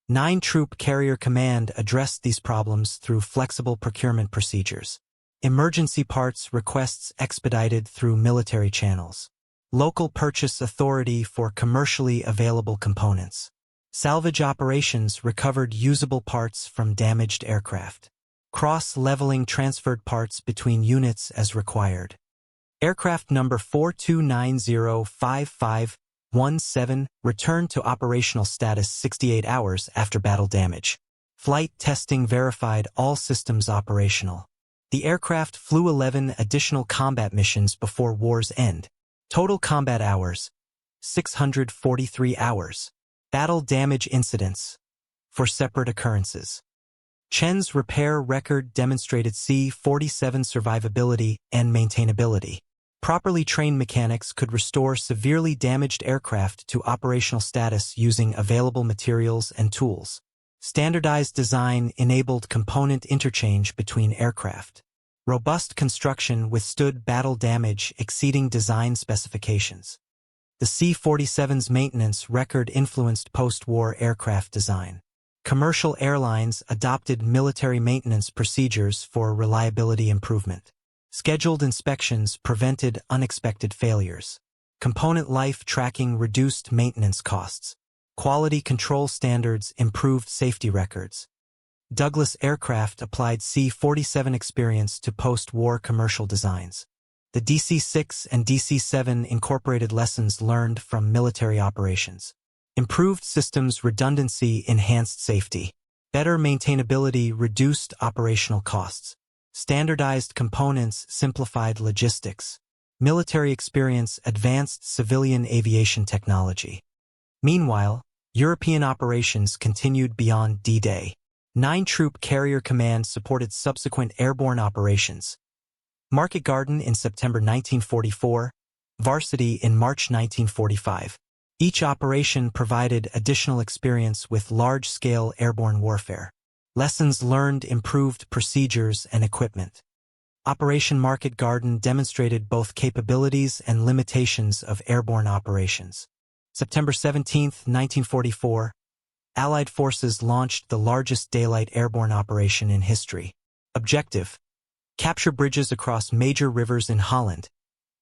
9 Troop Carrier Command addressed these problems through flexible procurement procedures. Emergency parts requests expedited through military channels. Local purchase authority for commercially available components. Salvage operations recovered usable parts from damaged aircraft. Cross-leveling transferred parts between units as required. Aircraft number 429055117 returned to operational status 68 hours after battle damage. Flight testing verified all systems operational. The aircraft flew 11 additional combat missions before war's end. Total combat hours, 643 hours. Battle damage incidents, for separate occurrences. Chen's repair record demonstrated C-47 survivability and maintainability. Properly trained mechanics could restore severely damaged aircraft to operational status using available materials and tools. Standardized design enabled component interchange between aircraft. Robust construction withstood battle damage exceeding design specifications. The C-47's maintenance record influenced post-war aircraft design. Commercial airlines adopted military maintenance procedures for reliability improvement. Scheduled inspections prevented unexpected failures. Component life tracking reduced maintenance costs. Quality control standards improved safety records. Douglas Aircraft applied C-47 experience to post-war commercial designs. The DC-6 and DC-7 incorporated lessons learned from military operations. Improved systems redundancy enhanced safety. Better maintainability reduced operational costs. Standardized components simplified logistics. Military experience advanced civilian aviation technology. Meanwhile, European operations continued beyond D-Day. 9-Troop Carrier Command supported subsequent airborne operations. Market Garden in September 1944, Varsity in March 1945. Each operation provided additional experience with large-scale airborne warfare. Lessons learned improved procedures and equipment. Operation Market Garden demonstrated both capabilities and limitations of airborne operations. September 17, 1944, Allied forces launched the largest daylight airborne operation in history. Objective: capture bridges across major rivers in Holland,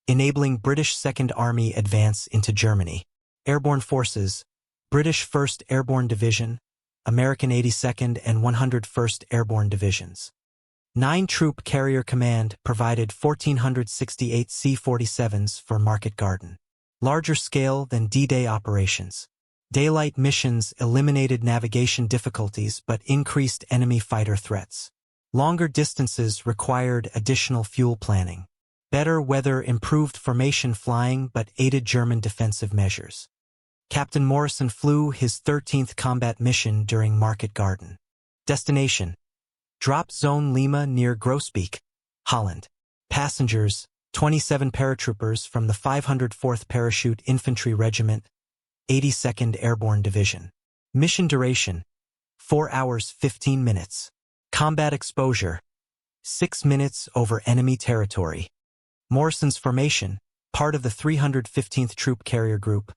enabling British Second Army advance into Germany. Airborne forces: British 1st Airborne Division, American 82nd and 101st Airborne Divisions. 9-Troop Carrier Command provided 1,468 C-47s for Market Garden. Larger scale than D-Day operations. Daylight missions eliminated navigation difficulties but increased enemy fighter threats. Longer distances required additional fuel planning. Better weather improved formation flying but aided German defensive measures. Captain Morrison flew his 13th combat mission during Market Garden. Destination: Drop Zone Lima near Grosbeek, Holland. Passengers: 27 paratroopers from the 504th Parachute Infantry Regiment, 82nd Airborne Division. Mission duration: 4 hours 15 minutes. Combat exposure: 6 minutes over enemy territory. Morrison's formation, part of the 315th Troop Carrier Group,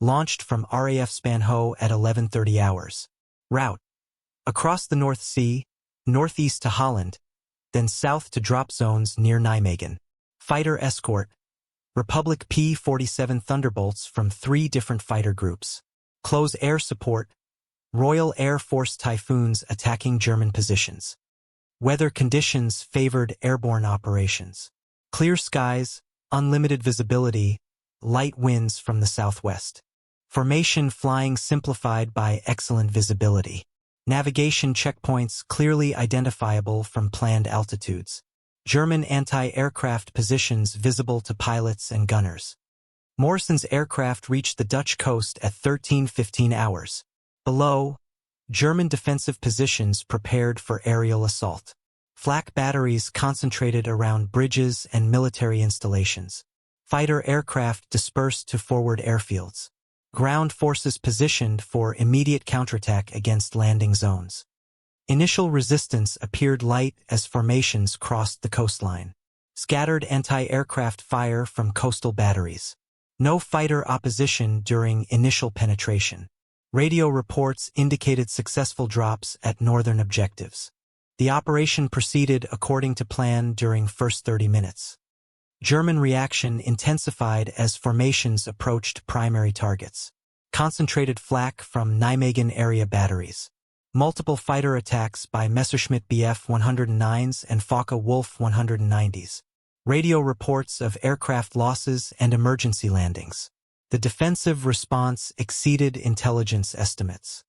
launched from RAF Spanho at 11:30 hours. Route: across the North Sea, northeast to Holland, then south to drop zones near Nijmegen. Fighter escort: Republic P-47 Thunderbolts from 3 different fighter groups. Close air support: Royal Air Force Typhoons attacking German positions. Weather conditions favored airborne operations. Clear skies, unlimited visibility, light winds from the southwest. Formation flying simplified by excellent visibility. Navigation checkpoints clearly identifiable from planned altitudes. German anti-aircraft positions visible to pilots and gunners. Morrison's aircraft reached the Dutch coast at 13:15 hours. Below, German defensive positions prepared for aerial assault. Flak batteries concentrated around bridges and military installations. Fighter aircraft dispersed to forward airfields. Ground forces positioned for immediate counterattack against landing zones. Initial resistance appeared light as formations crossed the coastline. Scattered anti-aircraft fire from coastal batteries. No fighter opposition during initial penetration. Radio reports indicated successful drops at northern objectives. The operation proceeded according to plan during first 30 minutes. German reaction intensified as formations approached primary targets. Concentrated flak from Nijmegen area batteries. Multiple fighter attacks by Messerschmitt Bf 109s and Focke-Wulf 190s. Radio reports of aircraft losses and emergency landings. The defensive response exceeded intelligence estimates.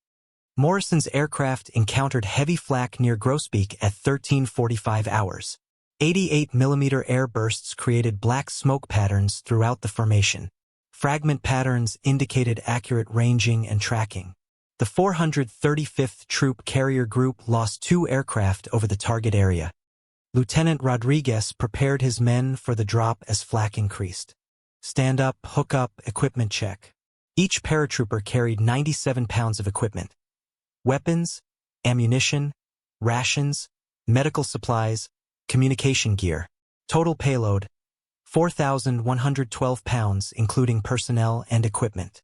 Morrison's aircraft encountered heavy flak near Grosbeek at 13:45 hours. 88mm air bursts created black smoke patterns throughout the formation. Fragment patterns indicated accurate ranging and tracking. The 435th Troop Carrier Group lost 2 aircraft over the target area. Lieutenant Rodriguez prepared his men for the drop as flak increased. Stand up, hook up, equipment check. Each paratrooper carried 97 pounds of equipment. Weapons, ammunition, rations, medical supplies, communication gear. Total payload: 4,112 pounds including personnel and equipment.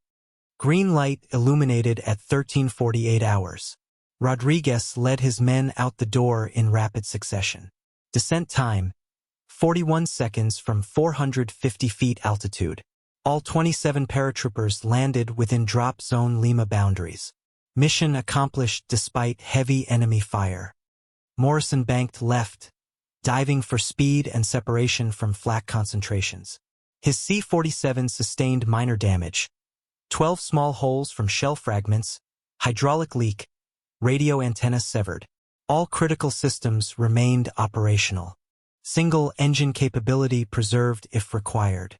Green light illuminated at 13:48 hours. Rodriguez led his men out the door in rapid succession. Descent time: 41 seconds from 450 feet altitude. All 27 paratroopers landed within drop zone Lima boundaries. Mission accomplished despite heavy enemy fire. Morrison banked left, diving for speed and separation from flak concentrations. His C-47 sustained minor damage, 12 small holes from shell fragments, hydraulic leak, radio antenna severed. All critical systems remained operational. Single engine capability preserved if required.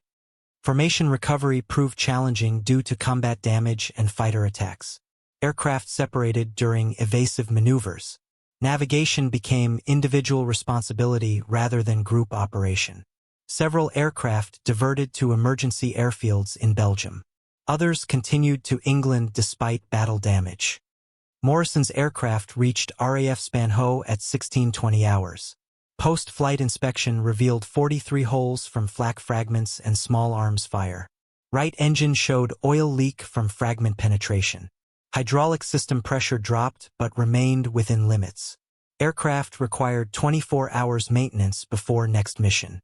Formation recovery proved challenging due to combat damage and fighter attacks. Aircraft separated during evasive maneuvers. Navigation became individual responsibility rather than group operation. Several aircraft diverted to emergency airfields in Belgium. Others continued to England despite battle damage. Morrison's aircraft reached RAF Spanho at 16:20 hours. Post-flight inspection revealed 43 holes from flak fragments and small arms fire. Right engine showed oil leak from fragment penetration. Hydraulic system pressure dropped but remained within limits. Aircraft required 24 hours maintenance before next mission.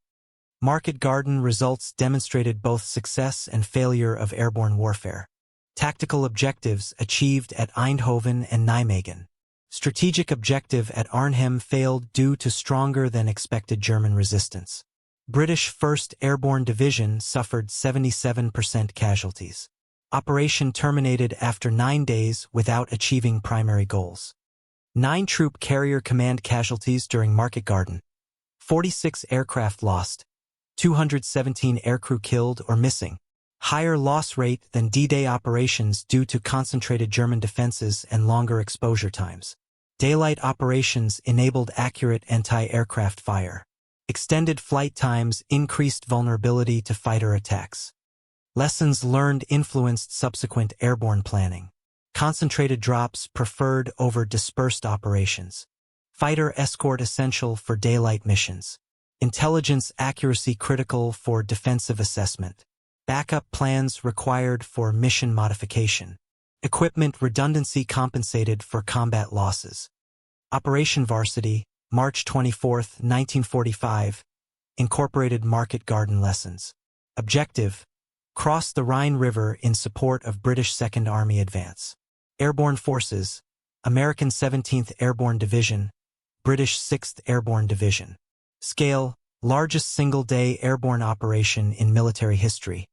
Market Garden results demonstrated both success and failure of airborne warfare. Tactical objectives achieved at Eindhoven and Nijmegen. Strategic objective at Arnhem failed due to stronger than expected German resistance. British 1st Airborne Division suffered 77% casualties. Operation terminated after 9 days without achieving primary goals. 9 Troop Carrier Command casualties during Market Garden. 46 aircraft lost. 217 aircrew killed or missing. Higher loss rate than D-Day operations due to concentrated German defenses and longer exposure times. Daylight operations enabled accurate anti-aircraft fire. Extended flight times increased vulnerability to fighter attacks. Lessons learned influenced subsequent airborne planning. Concentrated drops preferred over dispersed operations. Fighter escort essential for daylight missions. Intelligence accuracy critical for defensive assessment. Backup plans required for mission modification. Equipment redundancy compensated for combat losses. Operation Varsity, March 24, 1945, incorporated Market Garden lessons. Objective: cross the Rhine River in support of British 2nd Army advance. Airborne Forces, American 17th Airborne Division, British 6th Airborne Division. Scale: largest single-day airborne operation in military history.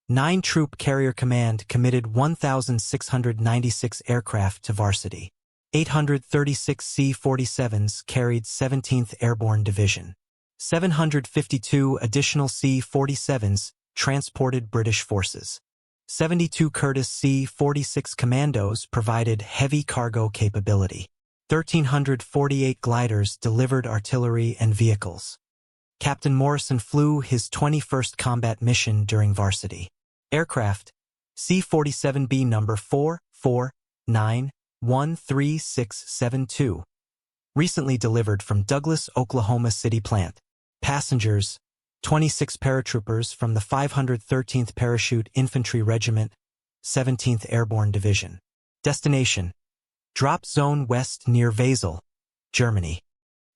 9 Troop Carrier Command committed 1,696 aircraft to Varsity. 836 C-47s carried 17th Airborne Division. 752 additional C-47s transported British forces. 72 Curtiss C-46 Commandos provided heavy cargo capability. 1,348 gliders delivered artillery and vehicles. Captain Morrison flew his 21st combat mission during Varsity. Aircraft: C-47B number 449-13672. Recently delivered from Douglas, Oklahoma City plant. Passengers: 26 paratroopers from the 513th Parachute Infantry Regiment, 17th Airborne Division. Destination: drop zone west near Wesel, Germany.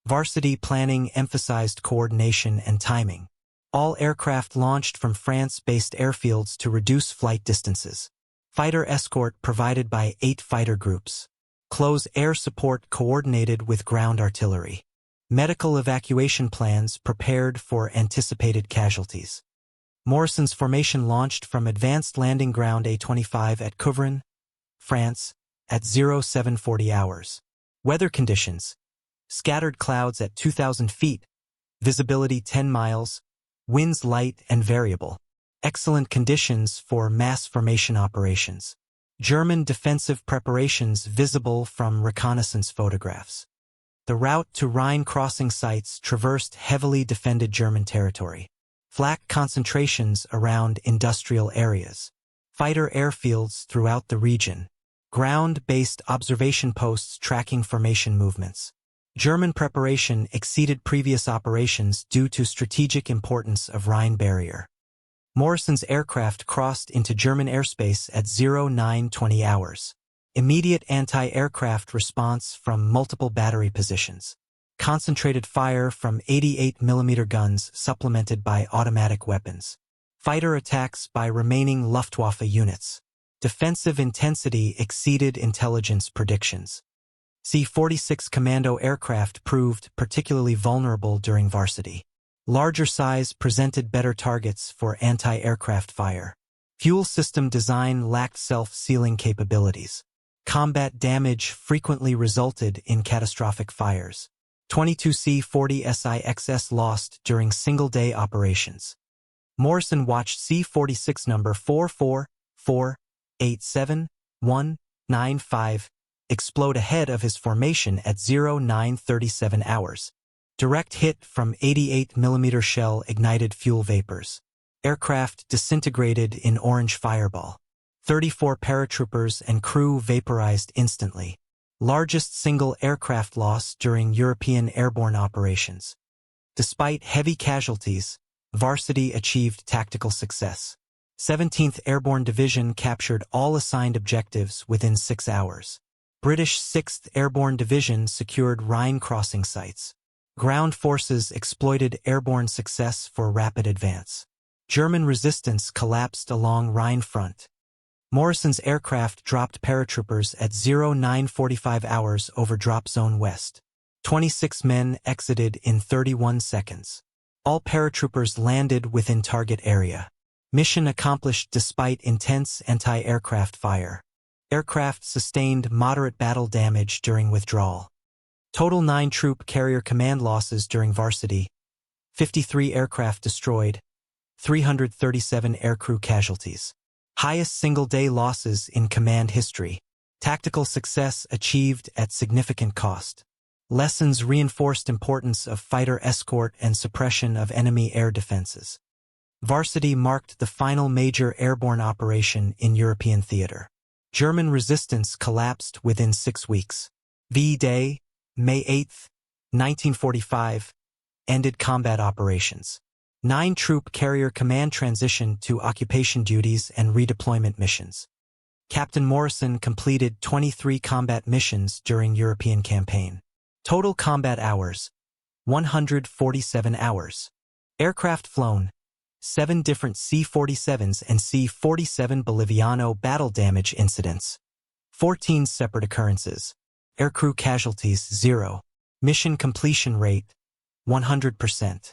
Varsity planning emphasized coordination and timing. All aircraft launched from France-based airfields to reduce flight distances. Fighter escort provided by 8 fighter groups. Close air support coordinated with ground artillery. Medical evacuation plans prepared for anticipated casualties. Morrison's formation launched from Advanced Landing Ground A-25 at Couvarin, France, at 0740 hours. Weather conditions: scattered clouds at 2,000 feet, visibility 10 miles, winds light and variable. Excellent conditions for mass formation operations. German defensive preparations visible from reconnaissance photographs. The route to Rhine crossing sites traversed heavily defended German territory. Flak concentrations around industrial areas. Fighter airfields throughout the region. Ground-based observation posts tracking formation movements. German preparation exceeded previous operations due to strategic importance of Rhine barrier. Morrison's aircraft crossed into German airspace at 0920 hours. Immediate anti-aircraft response from multiple battery positions. Concentrated fire from 88mm guns supplemented by automatic weapons. Fighter attacks by remaining Luftwaffe units. Defensive intensity exceeded intelligence predictions. C-46 commando aircraft proved particularly vulnerable during varsity. Larger size presented better targets for anti-aircraft fire. Fuel system design lacked self-sealing capabilities. Combat damage frequently resulted in catastrophic fires. 22 C-40SIXs lost during single-day operations. Morrison watched C-46 number 44487-195 explode ahead of his formation at 0937 hours. Direct hit from 88mm shell ignited fuel vapors. Aircraft disintegrated in orange fireball. 34 paratroopers and crew vaporized instantly. Largest single aircraft loss during European airborne operations. Despite heavy casualties, Varsity achieved tactical success. 17th Airborne Division captured all assigned objectives within 6 hours. British 6th Airborne Division secured Rhine crossing sites. Ground forces exploited airborne success for rapid advance. German resistance collapsed along Rhine front. Morrison's aircraft dropped paratroopers at 0945 hours over drop zone west. 26 men exited in 31 seconds. All paratroopers landed within target area. Mission accomplished despite intense anti-aircraft fire. Aircraft sustained moderate battle damage during withdrawal. Total 9 troop carrier command losses during varsity. 53 aircraft destroyed. 337 aircrew casualties. Highest single-day losses in command history. Tactical success achieved at significant cost. Lessons reinforced importance of fighter escort and suppression of enemy air defenses. Varsity marked the final major airborne operation in European theater. German resistance collapsed within 6 weeks. V-Day, May 8, 1945, ended combat operations. 9 troop carrier command transitioned to occupation duties and redeployment missions. Captain Morrison completed 23 combat missions during European campaign. Total combat hours, 147 hours. Aircraft flown, 7 different C-47s and C-47 Boliviano battle damage incidents. 14 separate occurrences. Aircrew casualties 0. Mission completion rate 100%.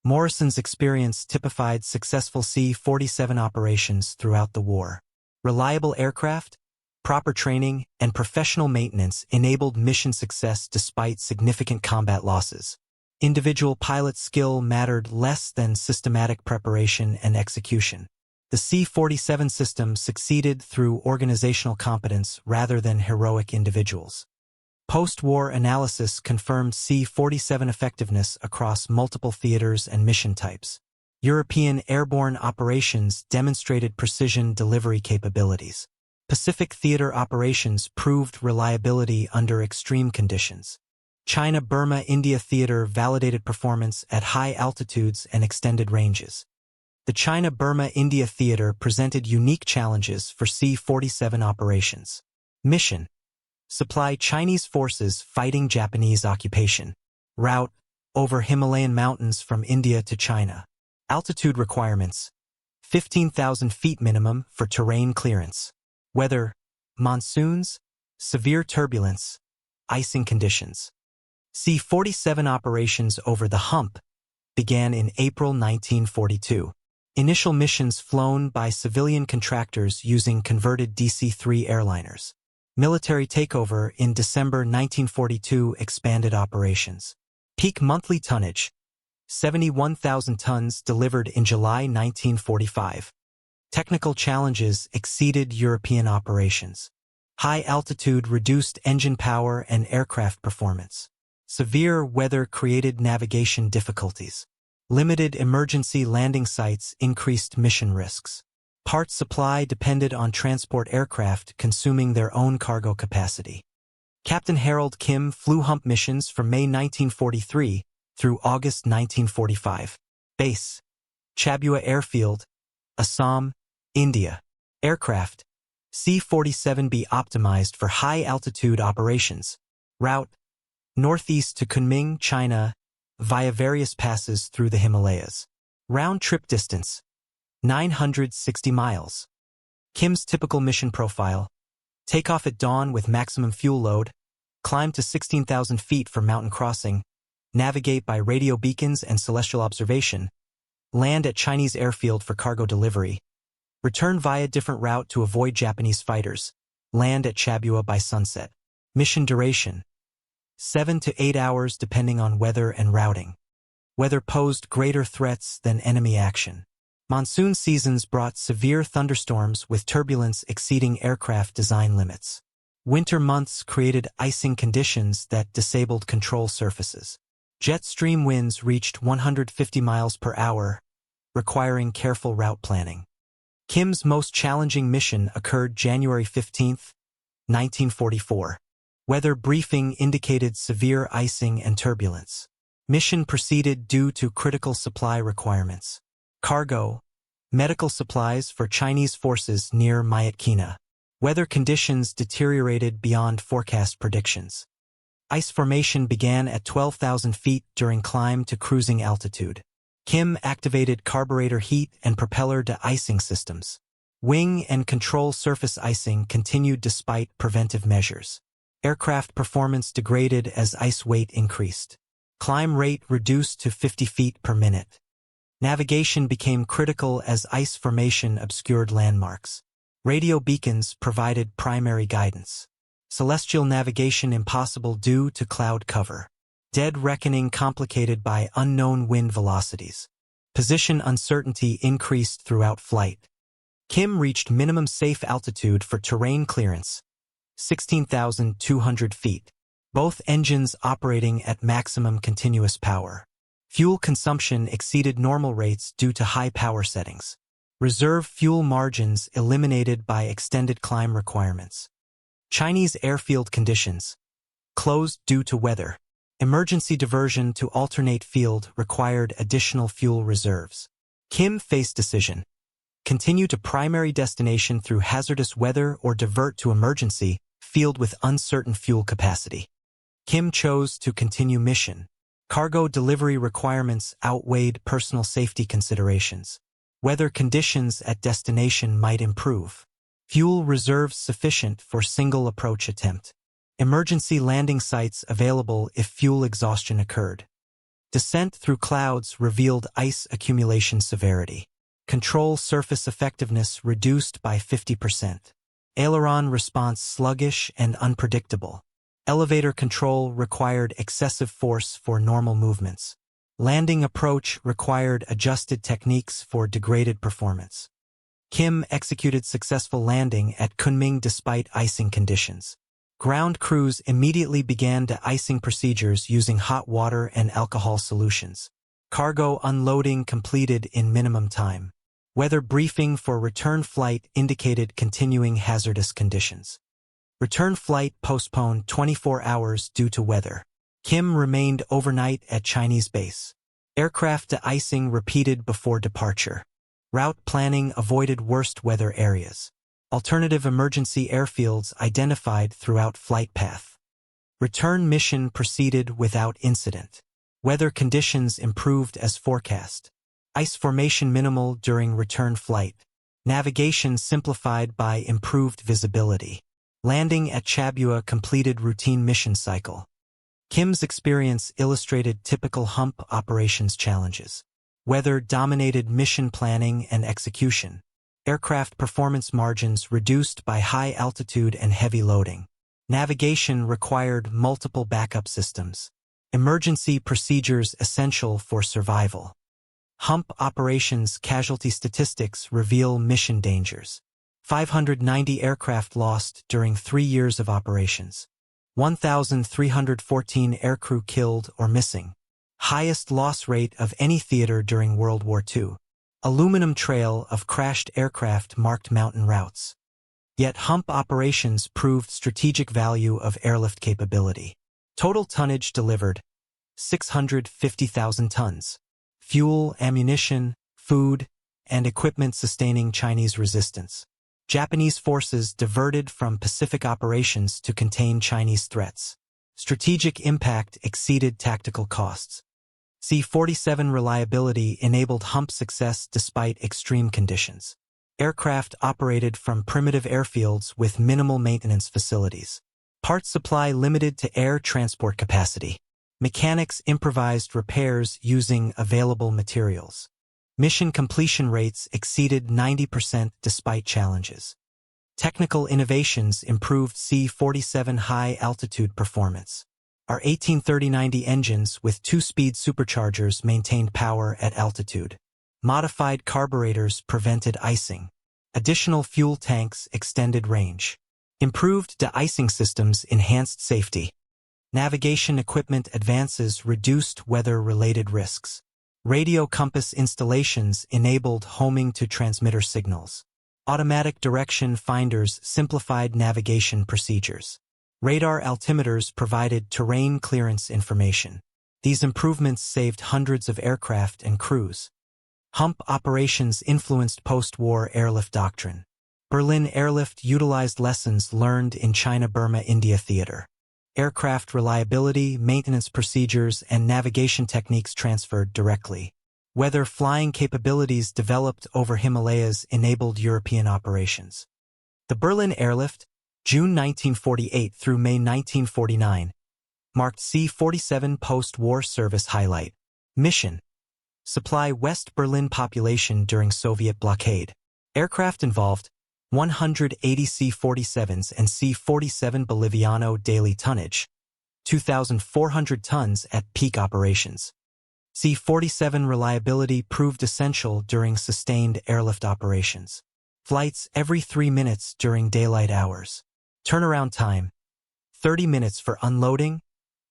Morrison's experience typified successful C-47 operations throughout the war. Reliable aircraft, proper training, and professional maintenance enabled mission success despite significant combat losses. Individual pilot skill mattered less than systematic preparation and execution. The C-47 system succeeded through organizational competence rather than heroic individuals. Post-war analysis confirmed C-47 effectiveness across multiple theaters and mission types. European airborne operations demonstrated precision delivery capabilities. Pacific theater operations proved reliability under extreme conditions. China-Burma-India theater validated performance at high altitudes and extended ranges. The China-Burma-India theater presented unique challenges for C-47 operations. Mission: supply Chinese forces fighting Japanese occupation. Route: over Himalayan mountains from India to China. Altitude requirements: 15,000 feet minimum for terrain clearance. Weather: monsoons, severe turbulence, icing conditions. C-47 operations over the hump began in April 1942. Initial missions flown by civilian contractors using converted DC-3 airliners. Military takeover in December 1942 expanded operations. Peak monthly tonnage: 71,000 tons delivered in July 1945. Technical challenges exceeded European operations. High altitude reduced engine power and aircraft performance. Severe weather created navigation difficulties. Limited emergency landing sites increased mission risks. Parts supply depended on transport aircraft consuming their own cargo capacity. Captain Harold Kim flew hump missions from May 1943 through August 1945. Base: Chabua Airfield, Assam, India. Aircraft: C-47B optimized for high-altitude operations. Route: northeast to Kunming, China, via various passes through the Himalayas. Round-trip distance: 960 miles. Kim's typical mission profile: takeoff at dawn with maximum fuel load, climb to 16,000 feet for mountain crossing, navigate by radio beacons and celestial observation, land at Chinese airfield for cargo delivery, return via different route to avoid Japanese fighters, land at Chabua by sunset. Mission duration: 7 to 8 hours depending on weather and routing. Weather posed greater threats than enemy action. Monsoon seasons brought severe thunderstorms with turbulence exceeding aircraft design limits. Winter months created icing conditions that disabled control surfaces. Jet stream winds reached 150 miles per hour, requiring careful route planning. Kim's most challenging mission occurred January 15, 1944. Weather briefing indicated severe icing and turbulence. Mission proceeded due to critical supply requirements. Cargo: medical supplies for Chinese forces near Myitkyina. Weather conditions deteriorated beyond forecast predictions. Ice formation began at 12,000 feet during climb to cruising altitude. Kim activated carburetor heat and propeller de-icing systems. Wing and control surface icing continued despite preventive measures. Aircraft performance degraded as ice weight increased. Climb rate reduced to 50 feet per minute. Navigation became critical as ice formation obscured landmarks. Radio beacons provided primary guidance. Celestial navigation impossible due to cloud cover. Dead reckoning complicated by unknown wind velocities. Position uncertainty increased throughout flight. Kim reached minimum safe altitude for terrain clearance, 16,200 feet. Both engines operating at maximum continuous power. Fuel consumption exceeded normal rates due to high power settings. Reserve fuel margins eliminated by extended climb requirements. Chinese airfield conditions: closed due to weather. Emergency diversion to alternate field required additional fuel reserves. Kim faced decision: continue to primary destination through hazardous weather or divert to emergency field with uncertain fuel capacity. Kim chose to continue mission. Cargo delivery requirements outweighed personal safety considerations. Weather conditions at destination might improve. Fuel reserves sufficient for single approach attempt. Emergency landing sites available if fuel exhaustion occurred. Descent through clouds revealed ice accumulation severity. Control surface effectiveness reduced by 50%. Aileron response sluggish and unpredictable. Elevator control required excessive force for normal movements. Landing approach required adjusted techniques for degraded performance. Kim executed successful landing at Kunming despite icing conditions. Ground crews immediately began de-icing procedures using hot water and alcohol solutions. Cargo unloading completed in minimum time. Weather briefing for return flight indicated continuing hazardous conditions. Return flight postponed 24 hours due to weather. Kim remained overnight at Chinese base. Aircraft de-icing repeated before departure. Route planning avoided worst weather areas. Alternative emergency airfields identified throughout flight path. Return mission proceeded without incident. Weather conditions improved as forecast. Ice formation minimal during return flight. Navigation simplified by improved visibility. Landing at Chabua completed routine mission cycle. Kim's experience illustrated typical hump operations challenges. Weather dominated mission planning and execution. Aircraft performance margins reduced by high altitude and heavy loading. Navigation required multiple backup systems. Emergency procedures essential for survival. Hump operations casualty statistics reveal mission dangers. 590 aircraft lost during 3 years of operations. 1,314 aircrew killed or missing. Highest loss rate of any theater during World War II. Aluminum trail of crashed aircraft marked mountain routes. Yet hump operations proved strategic value of airlift capability. Total tonnage delivered: 650,000 tons. Fuel, ammunition, food, and equipment sustaining Chinese resistance. Japanese forces diverted from Pacific operations to contain Chinese threats. Strategic impact exceeded tactical costs. C-47 reliability enabled hump success despite extreme conditions. Aircraft operated from primitive airfields with minimal maintenance facilities. Parts supply limited to air transport capacity. Mechanics improvised repairs using available materials. Mission completion rates exceeded 90% despite challenges. Technical innovations improved C-47 high-altitude performance. R-1830-90 engines with 2-speed superchargers maintained power at altitude. Modified carburetors prevented icing. Additional fuel tanks extended range. Improved de-icing systems enhanced safety. Navigation equipment advances reduced weather-related risks. Radio compass installations enabled homing to transmitter signals. Automatic direction finders simplified navigation procedures. Radar altimeters provided terrain clearance information. These improvements saved hundreds of aircraft and crews. Hump operations influenced post-war airlift doctrine. Berlin airlift utilized lessons learned in China-Burma-India theater. Aircraft reliability, maintenance procedures, and navigation techniques transferred directly. Weather flying capabilities developed over Himalayas enabled European operations. The Berlin airlift, June 1948 through May 1949, marked C-47 post-war service highlight. Mission: supply West Berlin population during Soviet blockade. Aircraft involved: 180 C-47s and C-47 Boliviano daily tonnage, 2,400 tons at peak operations. C-47 reliability proved essential during sustained airlift operations. Flights every 3 minutes during daylight hours. Turnaround time: 30 minutes for unloading,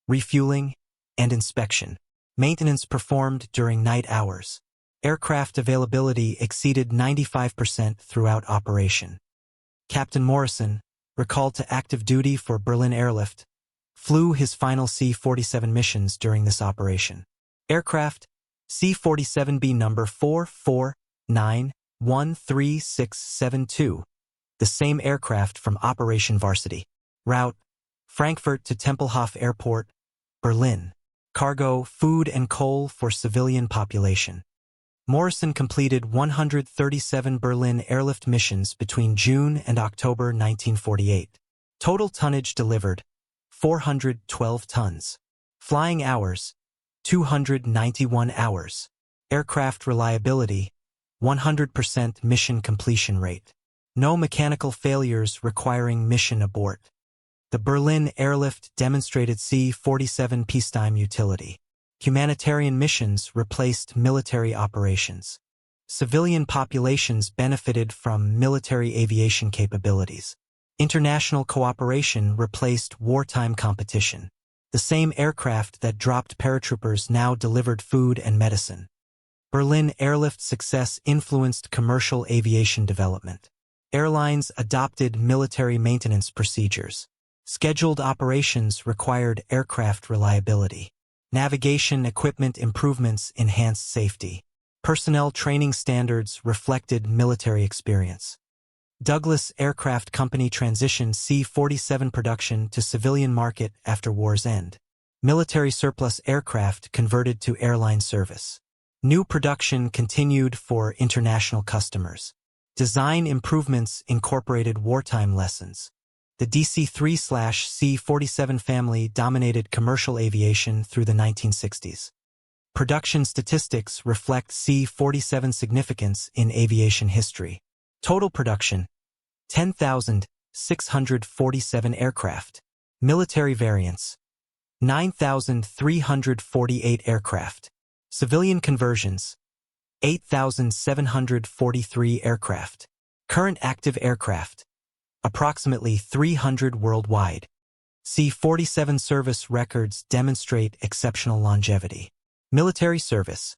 refueling, and inspection. Maintenance performed during night hours. Aircraft availability exceeded 95% throughout operation. Captain Morrison, recalled to active duty for Berlin airlift, flew his final C-47 missions during this operation. Aircraft: C-47B number 449-13672, the same aircraft from Operation Varsity. Route: Frankfurt to Tempelhof Airport, Berlin. Cargo: food and coal for civilian population. Morrison completed 137 Berlin airlift missions between June and October 1948. Total tonnage delivered: 412 tons. Flying hours: 291 hours. Aircraft reliability: 100% mission completion rate. No mechanical failures requiring mission abort. The Berlin airlift demonstrated C-47 peacetime utility. Humanitarian missions replaced military operations. Civilian populations benefited from military aviation capabilities. International cooperation replaced wartime competition. The same aircraft that dropped paratroopers now delivered food and medicine. Berlin airlift success influenced commercial aviation development. Airlines adopted military maintenance procedures. Scheduled operations required aircraft reliability. Navigation equipment improvements enhanced safety. Personnel training standards reflected military experience. Douglas Aircraft Company transitioned C-47 production to civilian market after war's end. Military surplus aircraft converted to airline service. New production continued for international customers. Design improvements incorporated wartime lessons. The DC-3/C-47 family dominated commercial aviation through the 1960s. Production statistics reflect C-47 significance in aviation history. Total production: 10,647 aircraft. Military variants: 9,348 aircraft. Civilian conversions: 8,743 aircraft. Current active aircraft: approximately 300 worldwide. C-47 service records demonstrate exceptional longevity. Military service: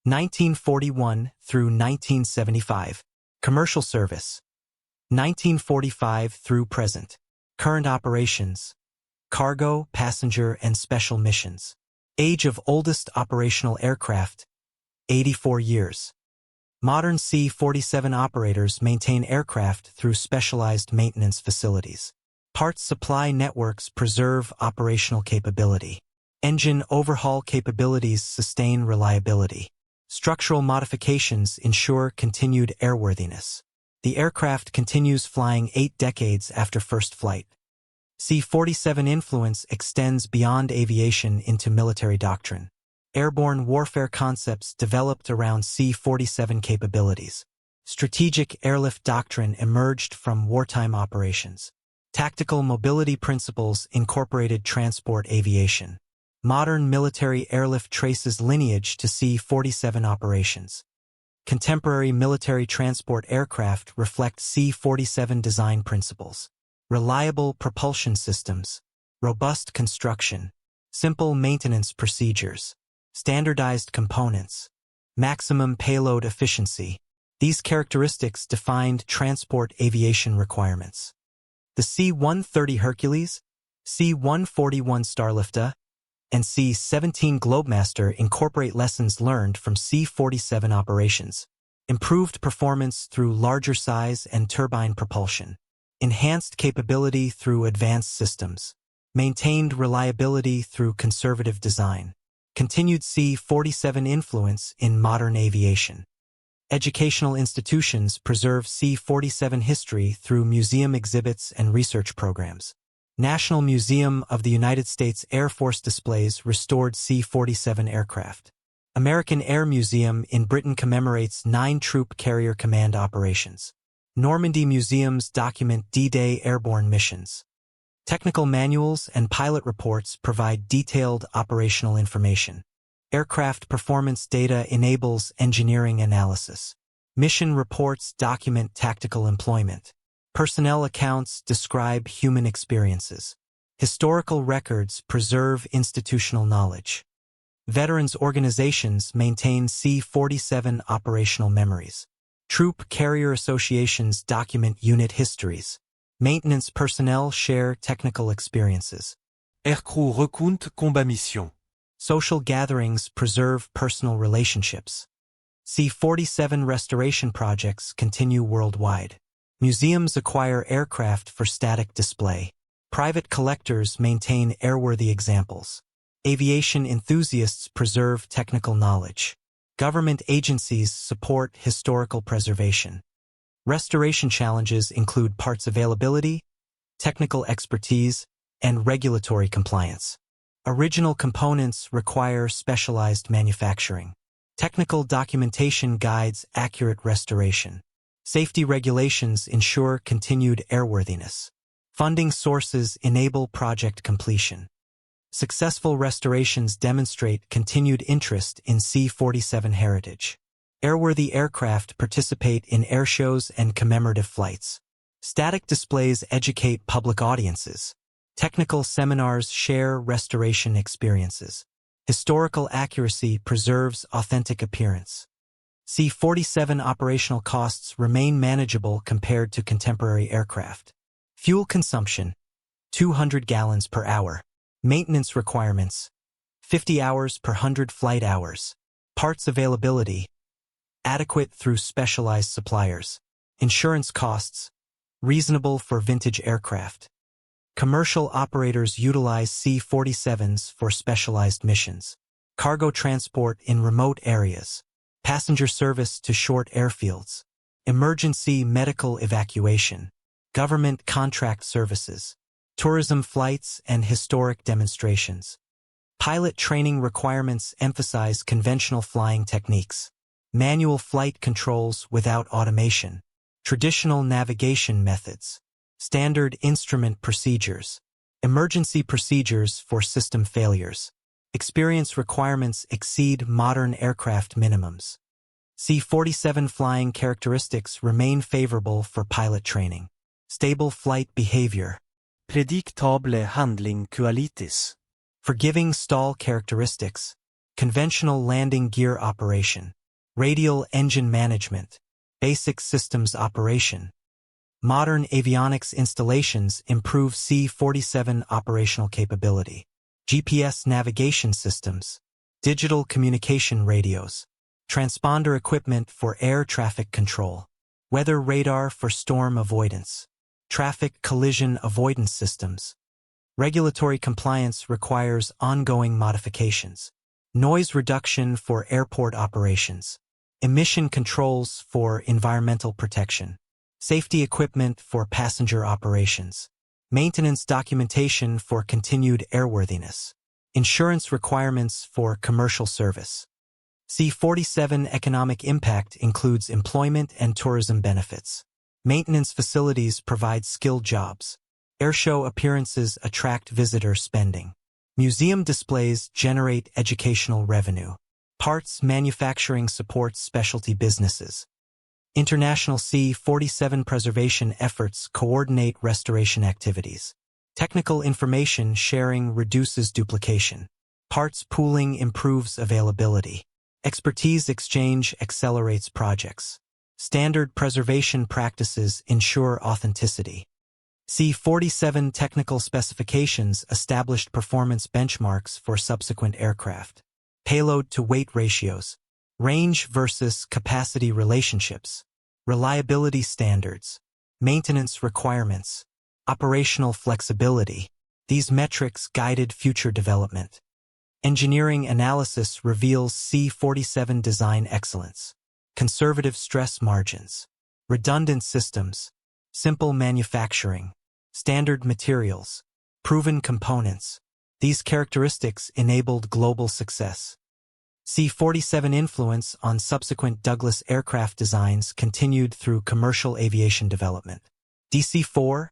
1941 through 1975. Commercial service: 1945 through present. Current operations: cargo, passenger, and special missions. Age of oldest operational aircraft: 84 years. Modern C-47 operators maintain aircraft through specialized maintenance facilities. Parts supply networks preserve operational capability. Engine overhaul capabilities sustain reliability. Structural modifications ensure continued airworthiness. The aircraft continues flying 8 decades after first flight. C-47 influence extends beyond aviation into military doctrine. Airborne warfare concepts developed around C-47 capabilities. Strategic airlift doctrine emerged from wartime operations. Tactical mobility principles incorporated transport aviation. Modern military airlift traces lineage to C-47 operations. Contemporary military transport aircraft reflect C-47 design principles. Reliable propulsion systems, robust construction, simple maintenance procedures, standardized components, maximum payload efficiency. These characteristics defined transport aviation requirements. The C-130 Hercules, C-141 Starlifter, and C-17 Globemaster incorporate lessons learned from C-47 operations. Improved performance through larger size and turbine propulsion. Enhanced capability through advanced systems. Maintained reliability through conservative design. Continued C-47 influence in modern aviation. Educational institutions preserve C-47 history through museum exhibits and research programs. National Museum of the United States Air Force displays restored C-47 aircraft. American Air Museum in Britain commemorates 9 troop carrier command operations. Normandy museums document D-Day airborne missions. Technical manuals and pilot reports provide detailed operational information. Aircraft performance data enables engineering analysis. Mission reports document tactical employment. Personnel accounts describe human experiences. Historical records preserve institutional knowledge. Veterans organizations maintain C-47 operational memories. Troop carrier associations document unit histories. Maintenance personnel share technical experiences. Aircrew raconte combat mission. Social gatherings preserve personal relationships. C-47 restoration projects continue worldwide. Museums acquire aircraft for static display. Private collectors maintain airworthy examples. Aviation enthusiasts preserve technical knowledge. Government agencies support historical preservation. Restoration challenges include parts availability, technical expertise, and regulatory compliance. Original components require specialized manufacturing. Technical documentation guides accurate restoration. Safety regulations ensure continued airworthiness. Funding sources enable project completion. Successful restorations demonstrate continued interest in C-47 heritage. Airworthy aircraft participate in airshows and commemorative flights. Static displays educate public audiences. Technical seminars share restoration experiences. Historical accuracy preserves authentic appearance. C-47 operational costs remain manageable compared to contemporary aircraft. Fuel consumption, 200 gallons per hour. Maintenance requirements, 50 hours per 100 flight hours. Parts availability, adequate through specialized suppliers. Insurance costs, reasonable for vintage aircraft. Commercial operators utilize C-47s for specialized missions. Cargo transport in remote areas. Passenger service to short airfields. Emergency medical evacuation. Government contract services. Tourism flights and historic demonstrations. Pilot training requirements emphasize conventional flying techniques. Manual flight controls without automation. Traditional navigation methods. Standard instrument procedures. Emergency procedures for system failures. Experience requirements exceed modern aircraft minimums. C-47 flying characteristics remain favorable for pilot training. Stable flight behavior. Predictable handling qualities. Forgiving stall characteristics. Conventional landing gear operation. Radial engine management. Basic systems operation. Modern avionics installations improve C-47 operational capability. GPS navigation systems. Digital communication radios. Transponder equipment for air traffic control. Weather radar for storm avoidance. Traffic collision avoidance systems. Regulatory compliance requires ongoing modifications. Noise reduction for airport operations. Emission controls for environmental protection. Safety equipment for passenger operations. maintenance documentation for continued airworthiness, insurance requirements for commercial service. C-47 economic impact includes employment and tourism benefits. Maintenance facilities provide skilled jobs. Airshow appearances attract visitor spending. Museum displays generate educational revenue. Parts manufacturing supports specialty businesses. International C-47 preservation efforts coordinate restoration activities. Technical information sharing reduces duplication. Parts pooling improves availability. Expertise exchange accelerates projects. Standard preservation practices ensure authenticity. C-47 technical specifications established performance benchmarks for subsequent aircraft. Payload to weight ratios. Range versus capacity relationships. Reliability standards. Maintenance requirements. Operational flexibility. These metrics guided future development. Engineering analysis reveals C-47 design excellence. Conservative stress margins. Redundant systems. Simple manufacturing. Standard materials. Proven components. These characteristics enabled global success. C-47 influence on subsequent Douglas aircraft designs continued through commercial aviation development. DC-4,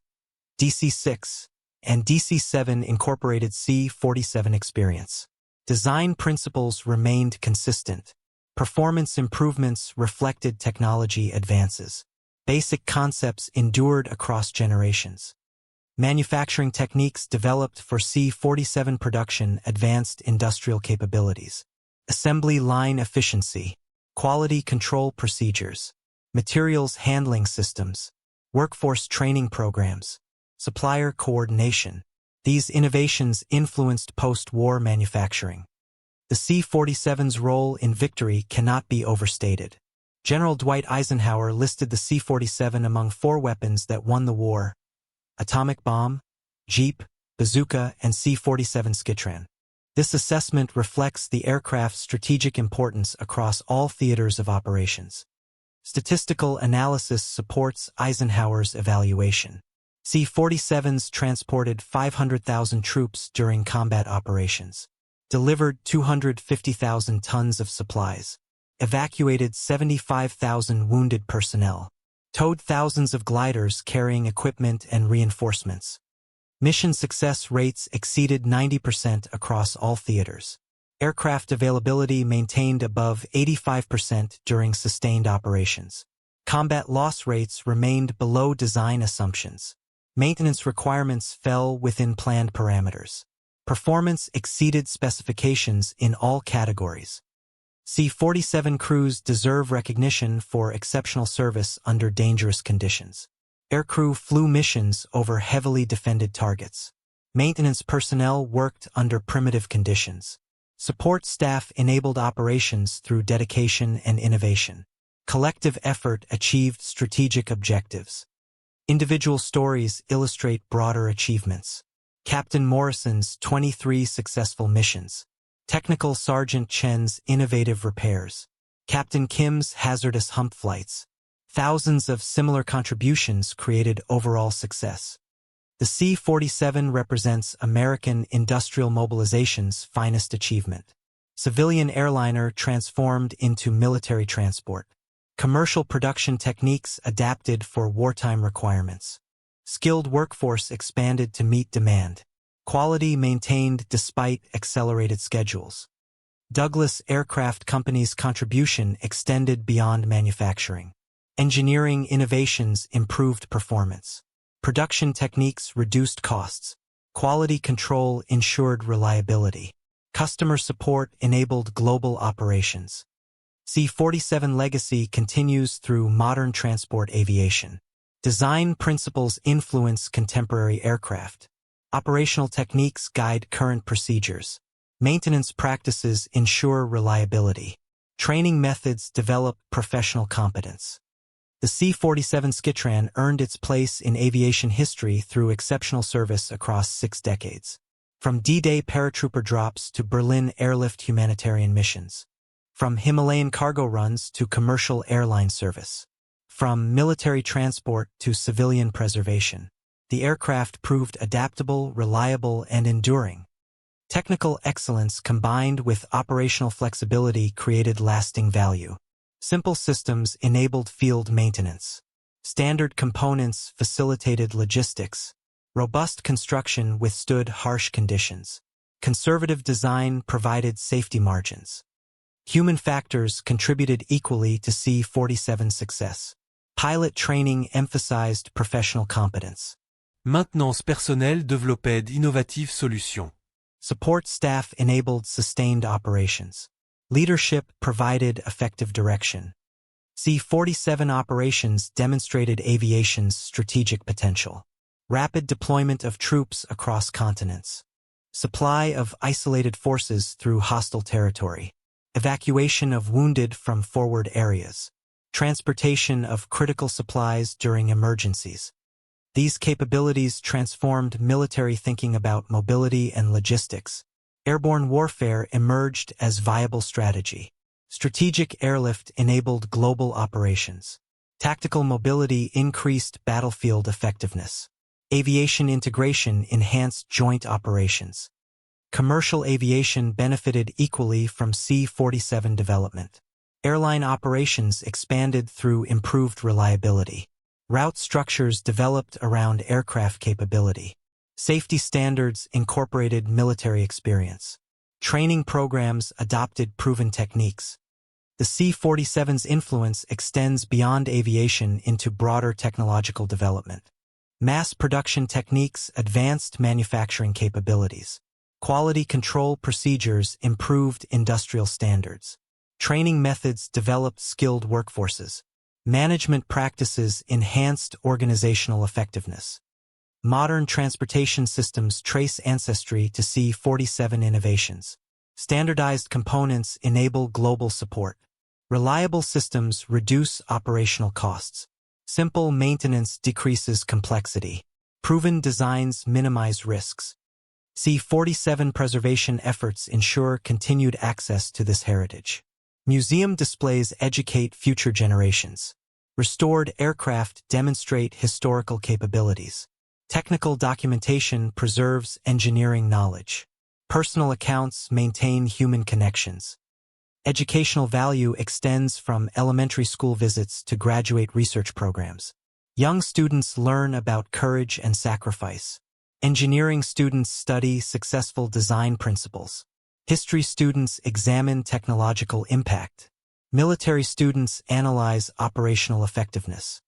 DC-6, and DC-7 incorporated C-47 experience. Design principles remained consistent. Performance improvements reflected technology advances. Basic concepts endured across generations. Manufacturing techniques developed for C-47 production advanced industrial capabilities. Assembly line efficiency, quality control procedures, materials handling systems, workforce training programs, supplier coordination. These innovations influenced post-war manufacturing. The C-47's role in victory cannot be overstated. General Dwight Eisenhower listed the C-47 among 4 weapons that won the war: atomic bomb, jeep, bazooka, and C-47 Skytrain. This assessment reflects the aircraft's strategic importance across all theaters of operations. Statistical analysis supports Eisenhower's evaluation. C-47s transported 500,000 troops during combat operations, delivered 250,000 tons of supplies, evacuated 75,000 wounded personnel, towed thousands of gliders carrying equipment and reinforcements. Mission success rates exceeded 90% across all theaters. Aircraft availability maintained above 85% during sustained operations. Combat loss rates remained below design assumptions. Maintenance requirements fell within planned parameters. Performance exceeded specifications in all categories. C-47 crews deserve recognition for exceptional service under dangerous conditions. Aircrew flew missions over heavily defended targets. Maintenance personnel worked under primitive conditions. Support staff enabled operations through dedication and innovation. Collective effort achieved strategic objectives. Individual stories illustrate broader achievements. Captain Morrison's 23 successful missions. Technical Sergeant Chen's innovative repairs. Captain Kim's hazardous hump flights. Thousands of similar contributions created overall success. The C-47 represents American industrial mobilization's finest achievement. Civilian airliner transformed into military transport. Commercial production techniques adapted for wartime requirements. Skilled workforce expanded to meet demand. Quality maintained despite accelerated schedules. Douglas Aircraft Company's contribution extended beyond manufacturing. Engineering innovations improved performance. Production techniques reduced costs. Quality control ensured reliability. Customer support enabled global operations. C-47 legacy continues through modern transport aviation. Design principles influence contemporary aircraft. Operational techniques guide current procedures. Maintenance practices ensure reliability. Training methods develop professional competence. The C-47 Skytrain earned its place in aviation history through exceptional service across 6 decades. From D-Day paratrooper drops to Berlin airlift humanitarian missions. From Himalayan cargo runs to commercial airline service. From military transport to civilian preservation. the aircraft proved adaptable, reliable, and enduring. Technical excellence combined with operational flexibility created lasting value. Simple systems enabled field maintenance. Standard components facilitated logistics. Robust construction withstood harsh conditions. Conservative design provided safety margins. Human factors contributed equally to C-47's success. Pilot training emphasized professional competence. Maintenance personnelle développait d'innovatives solutions. Support staff enabled sustained operations. Leadership provided effective direction. C-47 operations demonstrated aviation's strategic potential. Rapid deployment of troops across continents. Supply of isolated forces through hostile territory. Evacuation of wounded from forward areas. Transportation of critical supplies during emergencies. These capabilities transformed military thinking about mobility and logistics. Airborne warfare emerged as viable strategy. Strategic airlift enabled global operations. Tactical mobility increased battlefield effectiveness. Aviation integration enhanced joint operations. Commercial aviation benefited equally from C-47 development. Airline operations expanded through improved reliability. Route structures developed around aircraft capability. Safety standards incorporated military experience. Training programs adopted proven techniques. The C-47's influence extends beyond aviation into broader technological development. Mass production techniques advanced manufacturing capabilities. Quality control procedures improved industrial standards. Training methods developed skilled workforces. Management practices enhanced organizational effectiveness. Modern transportation systems trace ancestry to C-47 innovations. Standardized components enable global support. Reliable systems reduce operational costs. Simple maintenance decreases complexity. Proven designs minimize risks. C-47 preservation efforts ensure continued access to this heritage. Museum displays educate future generations. Restored aircraft demonstrate historical capabilities. Technical documentation preserves engineering knowledge. Personal accounts maintain human connections. Educational value extends from elementary school visits to graduate research programs. Young students learn about courage and sacrifice. Engineering students study successful design principles. History students examine technological impact. Military students analyze operational effectiveness.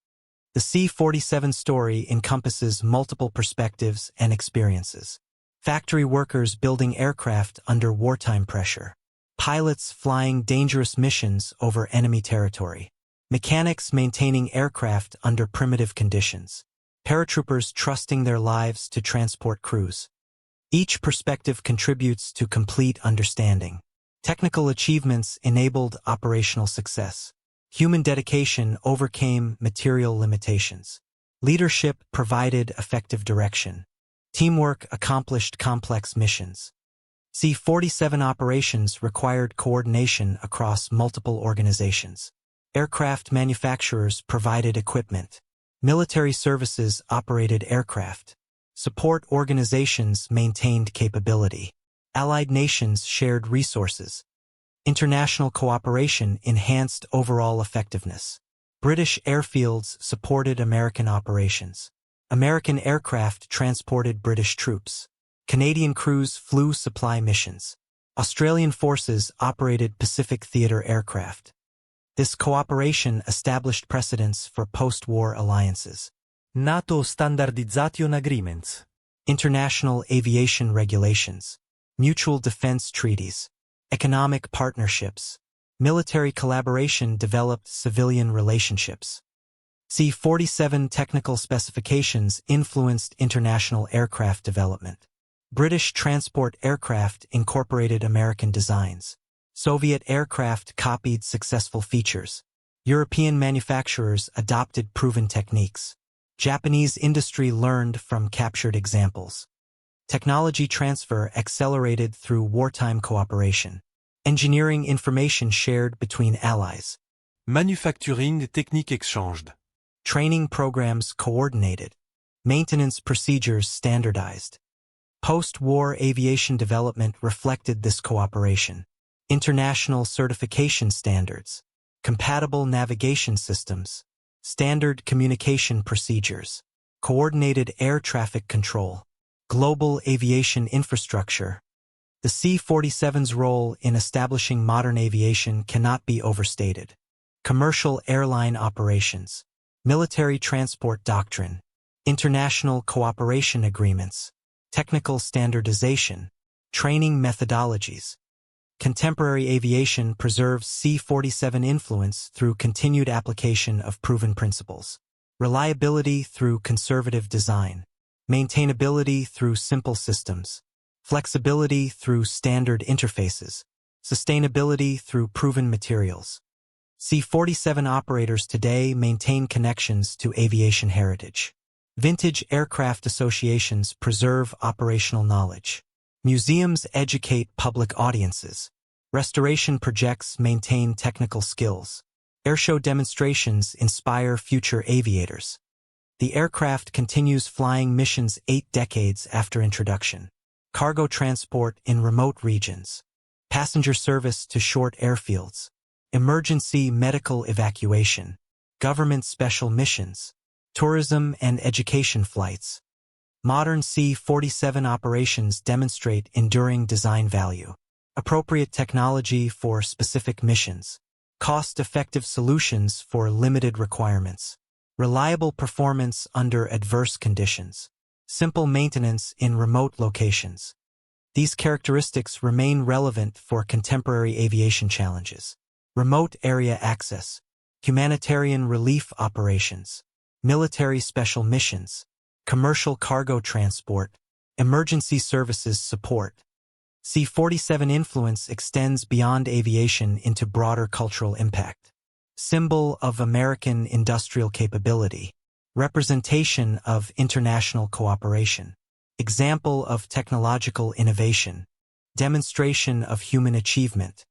The C-47 story encompasses multiple perspectives and experiences. Factory workers building aircraft under wartime pressure. Pilots flying dangerous missions over enemy territory. Mechanics maintaining aircraft under primitive conditions. Paratroopers trusting their lives to transport crews. Each perspective contributes to complete understanding. Technical achievements enabled operational success. Human dedication overcame material limitations. Leadership provided effective direction. Teamwork accomplished complex missions. C-47 operations required coordination across multiple organizations. Aircraft manufacturers provided equipment. Military services operated aircraft. Support organizations maintained capability. Allied nations shared resources. International cooperation enhanced overall effectiveness. British airfields supported American operations. American aircraft transported British troops. Canadian crews flew supply missions. Australian forces operated Pacific Theater aircraft. This cooperation established precedents for post-war alliances. NATO Standardization Agreements. International aviation regulations. Mutual defense treaties. Economic partnerships. Military collaboration developed civilian relationships. C-47 technical specifications influenced international aircraft development. British transport aircraft incorporated American designs. Soviet aircraft copied successful features. European manufacturers adopted proven techniques. Japanese industry learned from captured examples. Technology transfer accelerated through wartime cooperation. Engineering information shared between allies. Manufacturing technique exchanged. Training programs coordinated. Maintenance procedures standardized. Post-war aviation development reflected this cooperation. International certification standards, compatible navigation systems, standard communication procedures, coordinated air traffic control, global aviation infrastructure. The C-47's role in establishing modern aviation cannot be overstated. Commercial airline operations, military transport doctrine, international cooperation agreements, technical standardization, training methodologies. Contemporary aviation preserves C-47 influence through continued application of proven principles. Reliability through conservative design. Maintainability through simple systems. Flexibility through standard interfaces. Sustainability through proven materials. C-47 operators today maintain connections to aviation heritage. Vintage aircraft associations preserve operational knowledge. Museums educate public audiences. Restoration projects maintain technical skills. Airshow demonstrations inspire future aviators. The aircraft continues flying missions 8 decades after introduction. Cargo transport in remote regions. Passenger service to short airfields. Emergency medical evacuation. Government special missions. Tourism and education flights. Modern C-47 operations demonstrate enduring design value. Appropriate technology for specific missions. Cost-effective solutions for limited requirements. Reliable performance under adverse conditions. Simple maintenance in remote locations. These characteristics remain relevant for contemporary aviation challenges. Remote area access. Humanitarian relief operations. Military special missions. Commercial cargo transport. Emergency services support. C-47 influence extends beyond aviation into broader cultural impact. Symbol of American industrial capability. Representation of international cooperation. Example of technological innovation. Demonstration of human achievement.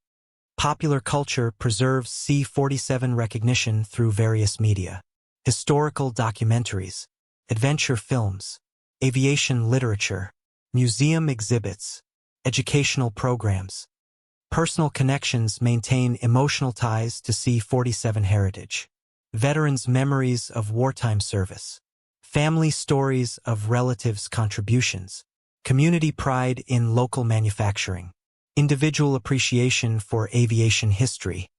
Popular culture preserves C-47 recognition through various media. Historical documentaries, adventure films, aviation literature, museum exhibits, educational programs. Personal connections maintain emotional ties to C-47 heritage. Veterans' memories of wartime service. Family stories of relatives' contributions. Community pride in local manufacturing. Individual appreciation for aviation history.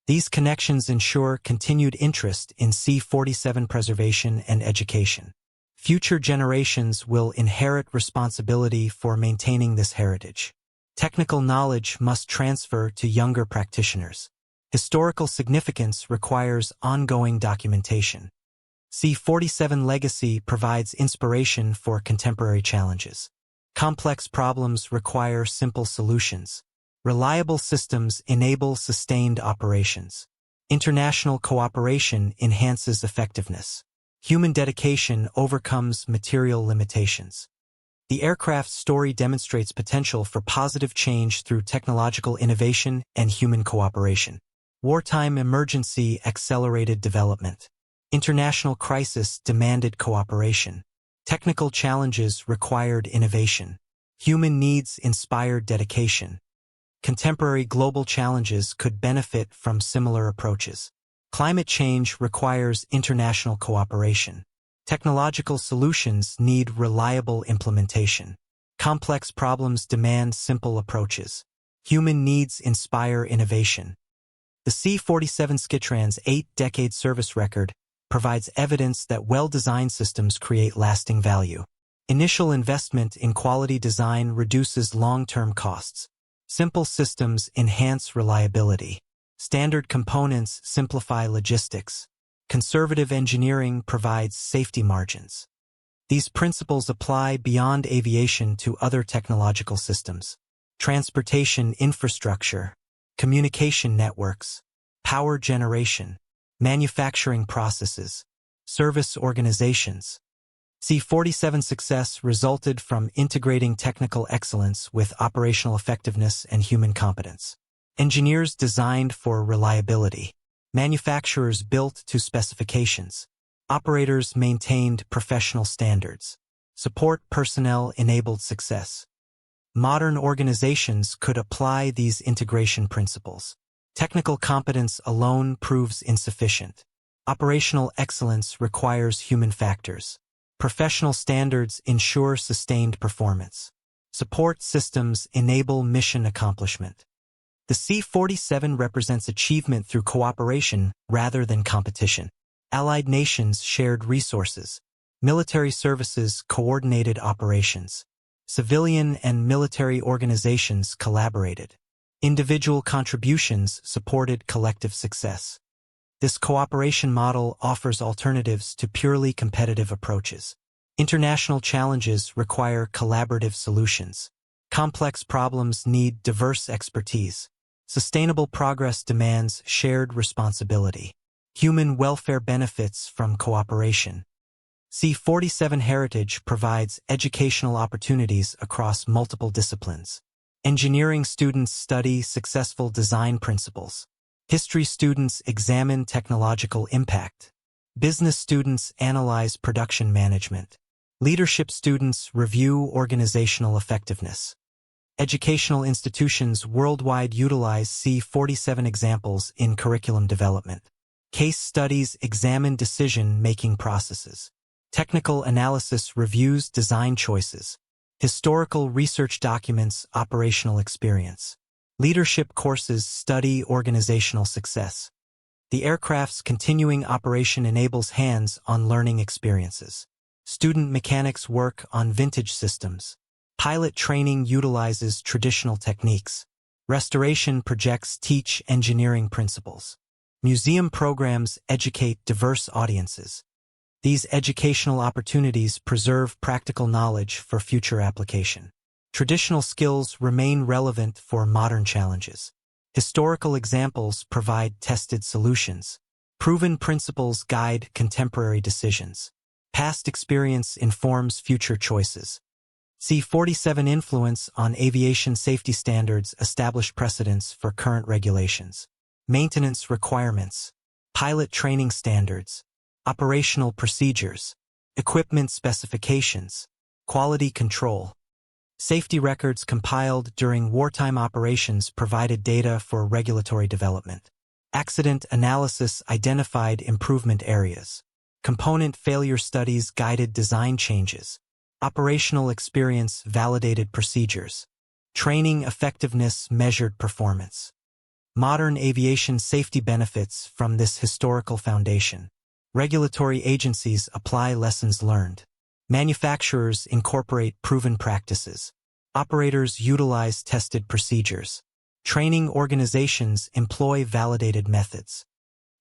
These connections ensure continued interest in C-47 preservation and education. Future generations will inherit responsibility for maintaining this heritage. Technical knowledge must transfer to younger practitioners. Historical significance requires ongoing documentation. C-47 legacy provides inspiration for contemporary challenges. Complex problems require simple solutions. Reliable systems enable sustained operations. International cooperation enhances effectiveness. Human dedication overcomes material limitations. The aircraft's story demonstrates potential for positive change through technological innovation and human cooperation. Wartime emergency accelerated development. International crisis demanded cooperation. Technical challenges required innovation. Human needs inspired dedication. Contemporary global challenges could benefit from similar approaches. Climate change requires international cooperation. Technological solutions need reliable implementation. Complex problems demand simple approaches. Human needs inspire innovation. The C-47 Skytrain's 8-decade service record provides evidence that well-designed systems create lasting value. Initial investment in quality design reduces long-term costs. Simple systems enhance reliability. Standard components simplify logistics. Conservative engineering provides safety margins. These principles apply beyond aviation to other technological systems. Transportation infrastructure, communication networks, power generation, manufacturing processes, service organizations. C-47 success resulted from integrating technical excellence with operational effectiveness and human competence. Engineers designed for reliability. Manufacturers built to specifications. Operators maintained professional standards. Support personnel enabled success. Modern organizations could apply these integration principles. Technical competence alone proves insufficient. Operational excellence requires human factors. Professional standards ensure sustained performance. Support systems enable mission accomplishment. The C-47 represents achievement through cooperation rather than competition. Allied nations shared resources. Military services coordinated operations. Civilian and military organizations collaborated. Individual contributions supported collective success. This cooperation model offers alternatives to purely competitive approaches. International challenges require collaborative solutions. Complex problems need diverse expertise. Sustainable progress demands shared responsibility. Human welfare benefits from cooperation. C-47 heritage provides educational opportunities across multiple disciplines. Engineering students study successful design principles. History students examine technological impact. Business students analyze production management. Leadership students review organizational effectiveness. Educational institutions worldwide utilize C-47 examples in curriculum development. Case studies examine decision-making processes. Technical analysis reviews design choices. Historical research documents operational experience. Leadership courses study organizational success. The aircraft's continuing operation enables hands-on learning experiences. Student mechanics work on vintage systems. Pilot training utilizes traditional techniques. Restoration projects teach engineering principles. Museum programs educate diverse audiences. These educational opportunities preserve practical knowledge for future application. Traditional skills remain relevant for modern challenges. Historical examples provide tested solutions. Proven principles guide contemporary decisions. Past experience informs future choices. C-47 influence on aviation safety standards established precedents for current regulations. Maintenance requirements. Pilot training standards. Operational procedures. Equipment specifications. Quality control. Safety records compiled during wartime operations provided data for regulatory development. Accident analysis identified improvement areas. Component failure studies guided design changes. Operational experience validated procedures. Training effectiveness measured performance. Modern aviation safety benefits from this historical foundation. Regulatory agencies apply lessons learned. Manufacturers incorporate proven practices. Operators utilize tested procedures. Training organizations employ validated methods.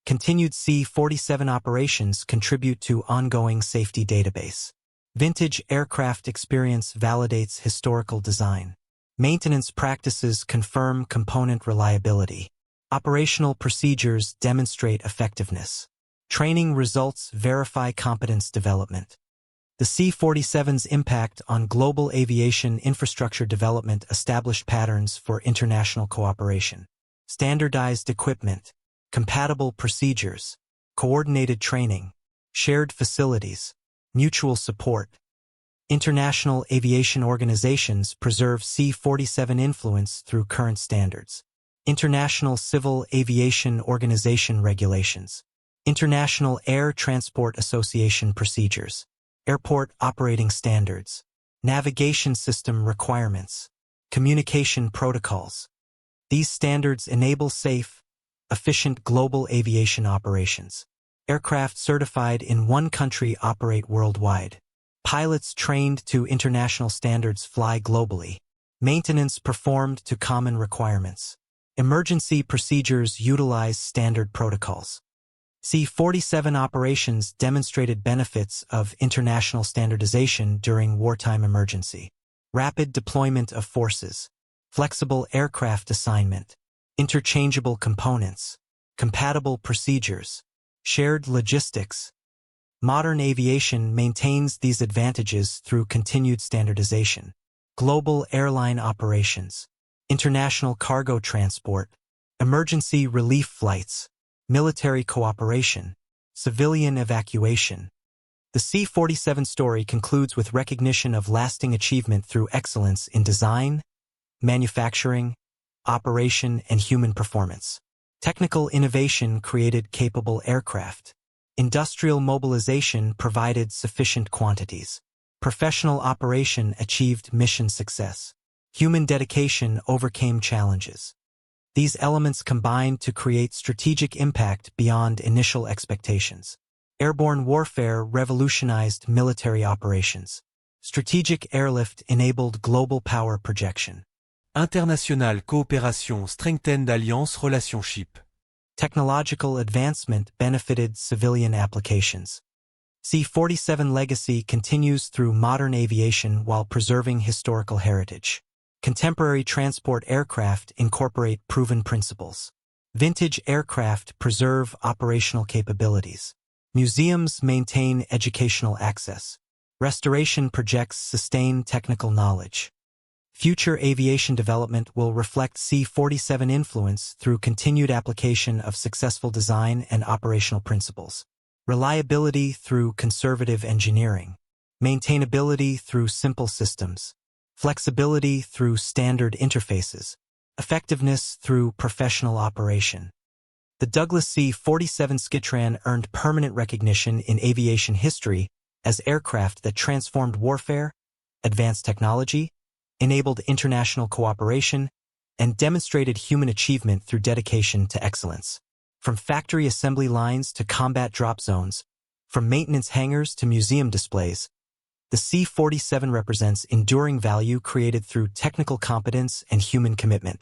Continued C-47 operations contribute to ongoing safety database. Vintage aircraft experience validates historical design. Maintenance practices confirm component reliability. Operational procedures demonstrate effectiveness. Training results verify competence development. The C-47's impact on global aviation infrastructure development established patterns for international cooperation. Standardized equipment, compatible procedures, coordinated training, shared facilities, mutual support. International aviation organizations preserve C-47 influence through current standards. International Civil Aviation Organization regulations. International Air Transport Association procedures. Airport operating standards. Navigation system requirements. Communication protocols. These standards enable safe, efficient global aviation operations. Aircraft certified in one country operate worldwide. Pilots trained to international standards fly globally. Maintenance performed to common requirements. Emergency procedures utilize standard protocols. C-47 operations demonstrated benefits of international standardization during wartime emergency. Rapid deployment of forces. Flexible aircraft assignment. Interchangeable components. Compatible procedures. Shared logistics. Modern aviation maintains these advantages through continued standardization. Global airline operations. International cargo transport. Emergency relief flights. Military cooperation. Civilian evacuation. The C-47 story concludes with recognition of lasting achievement through excellence in design, manufacturing, operation, and human performance. Technical innovation created capable aircraft. Industrial mobilization provided sufficient quantities. Professional operation achieved mission success. Human dedication overcame challenges. These elements combined to create strategic impact beyond initial expectations. Airborne warfare revolutionized military operations. Strategic airlift enabled global power projection. International coopération strengthened alliance relationship. Technological advancement benefited civilian applications. C-47 legacy continues through modern aviation while preserving historical heritage. Contemporary transport aircraft incorporate proven principles. Vintage aircraft preserve operational capabilities. Museums maintain educational access. Restoration projects sustained technical knowledge. Future aviation development will reflect C-47 influence through continued application of successful design and operational principles. Reliability through conservative engineering. Maintainability through simple systems. Flexibility through standard interfaces. Effectiveness through professional operation. The Douglas C-47 Skytrain earned permanent recognition in aviation history as aircraft that transformed warfare, advanced technology, enabled international cooperation, and demonstrated human achievement through dedication to excellence. From factory assembly lines to combat drop zones, from maintenance hangars to museum displays, the C-47 represents enduring value created through technical competence and human commitment.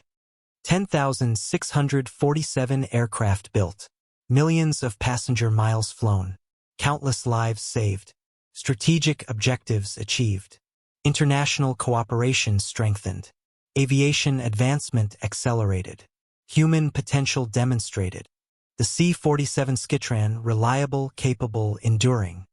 10,647 aircraft built, millions of passenger miles flown, countless lives saved, strategic objectives achieved, international cooperation strengthened, aviation advancement accelerated, human potential demonstrated. The C-47 Skytrain, reliable, capable, enduring.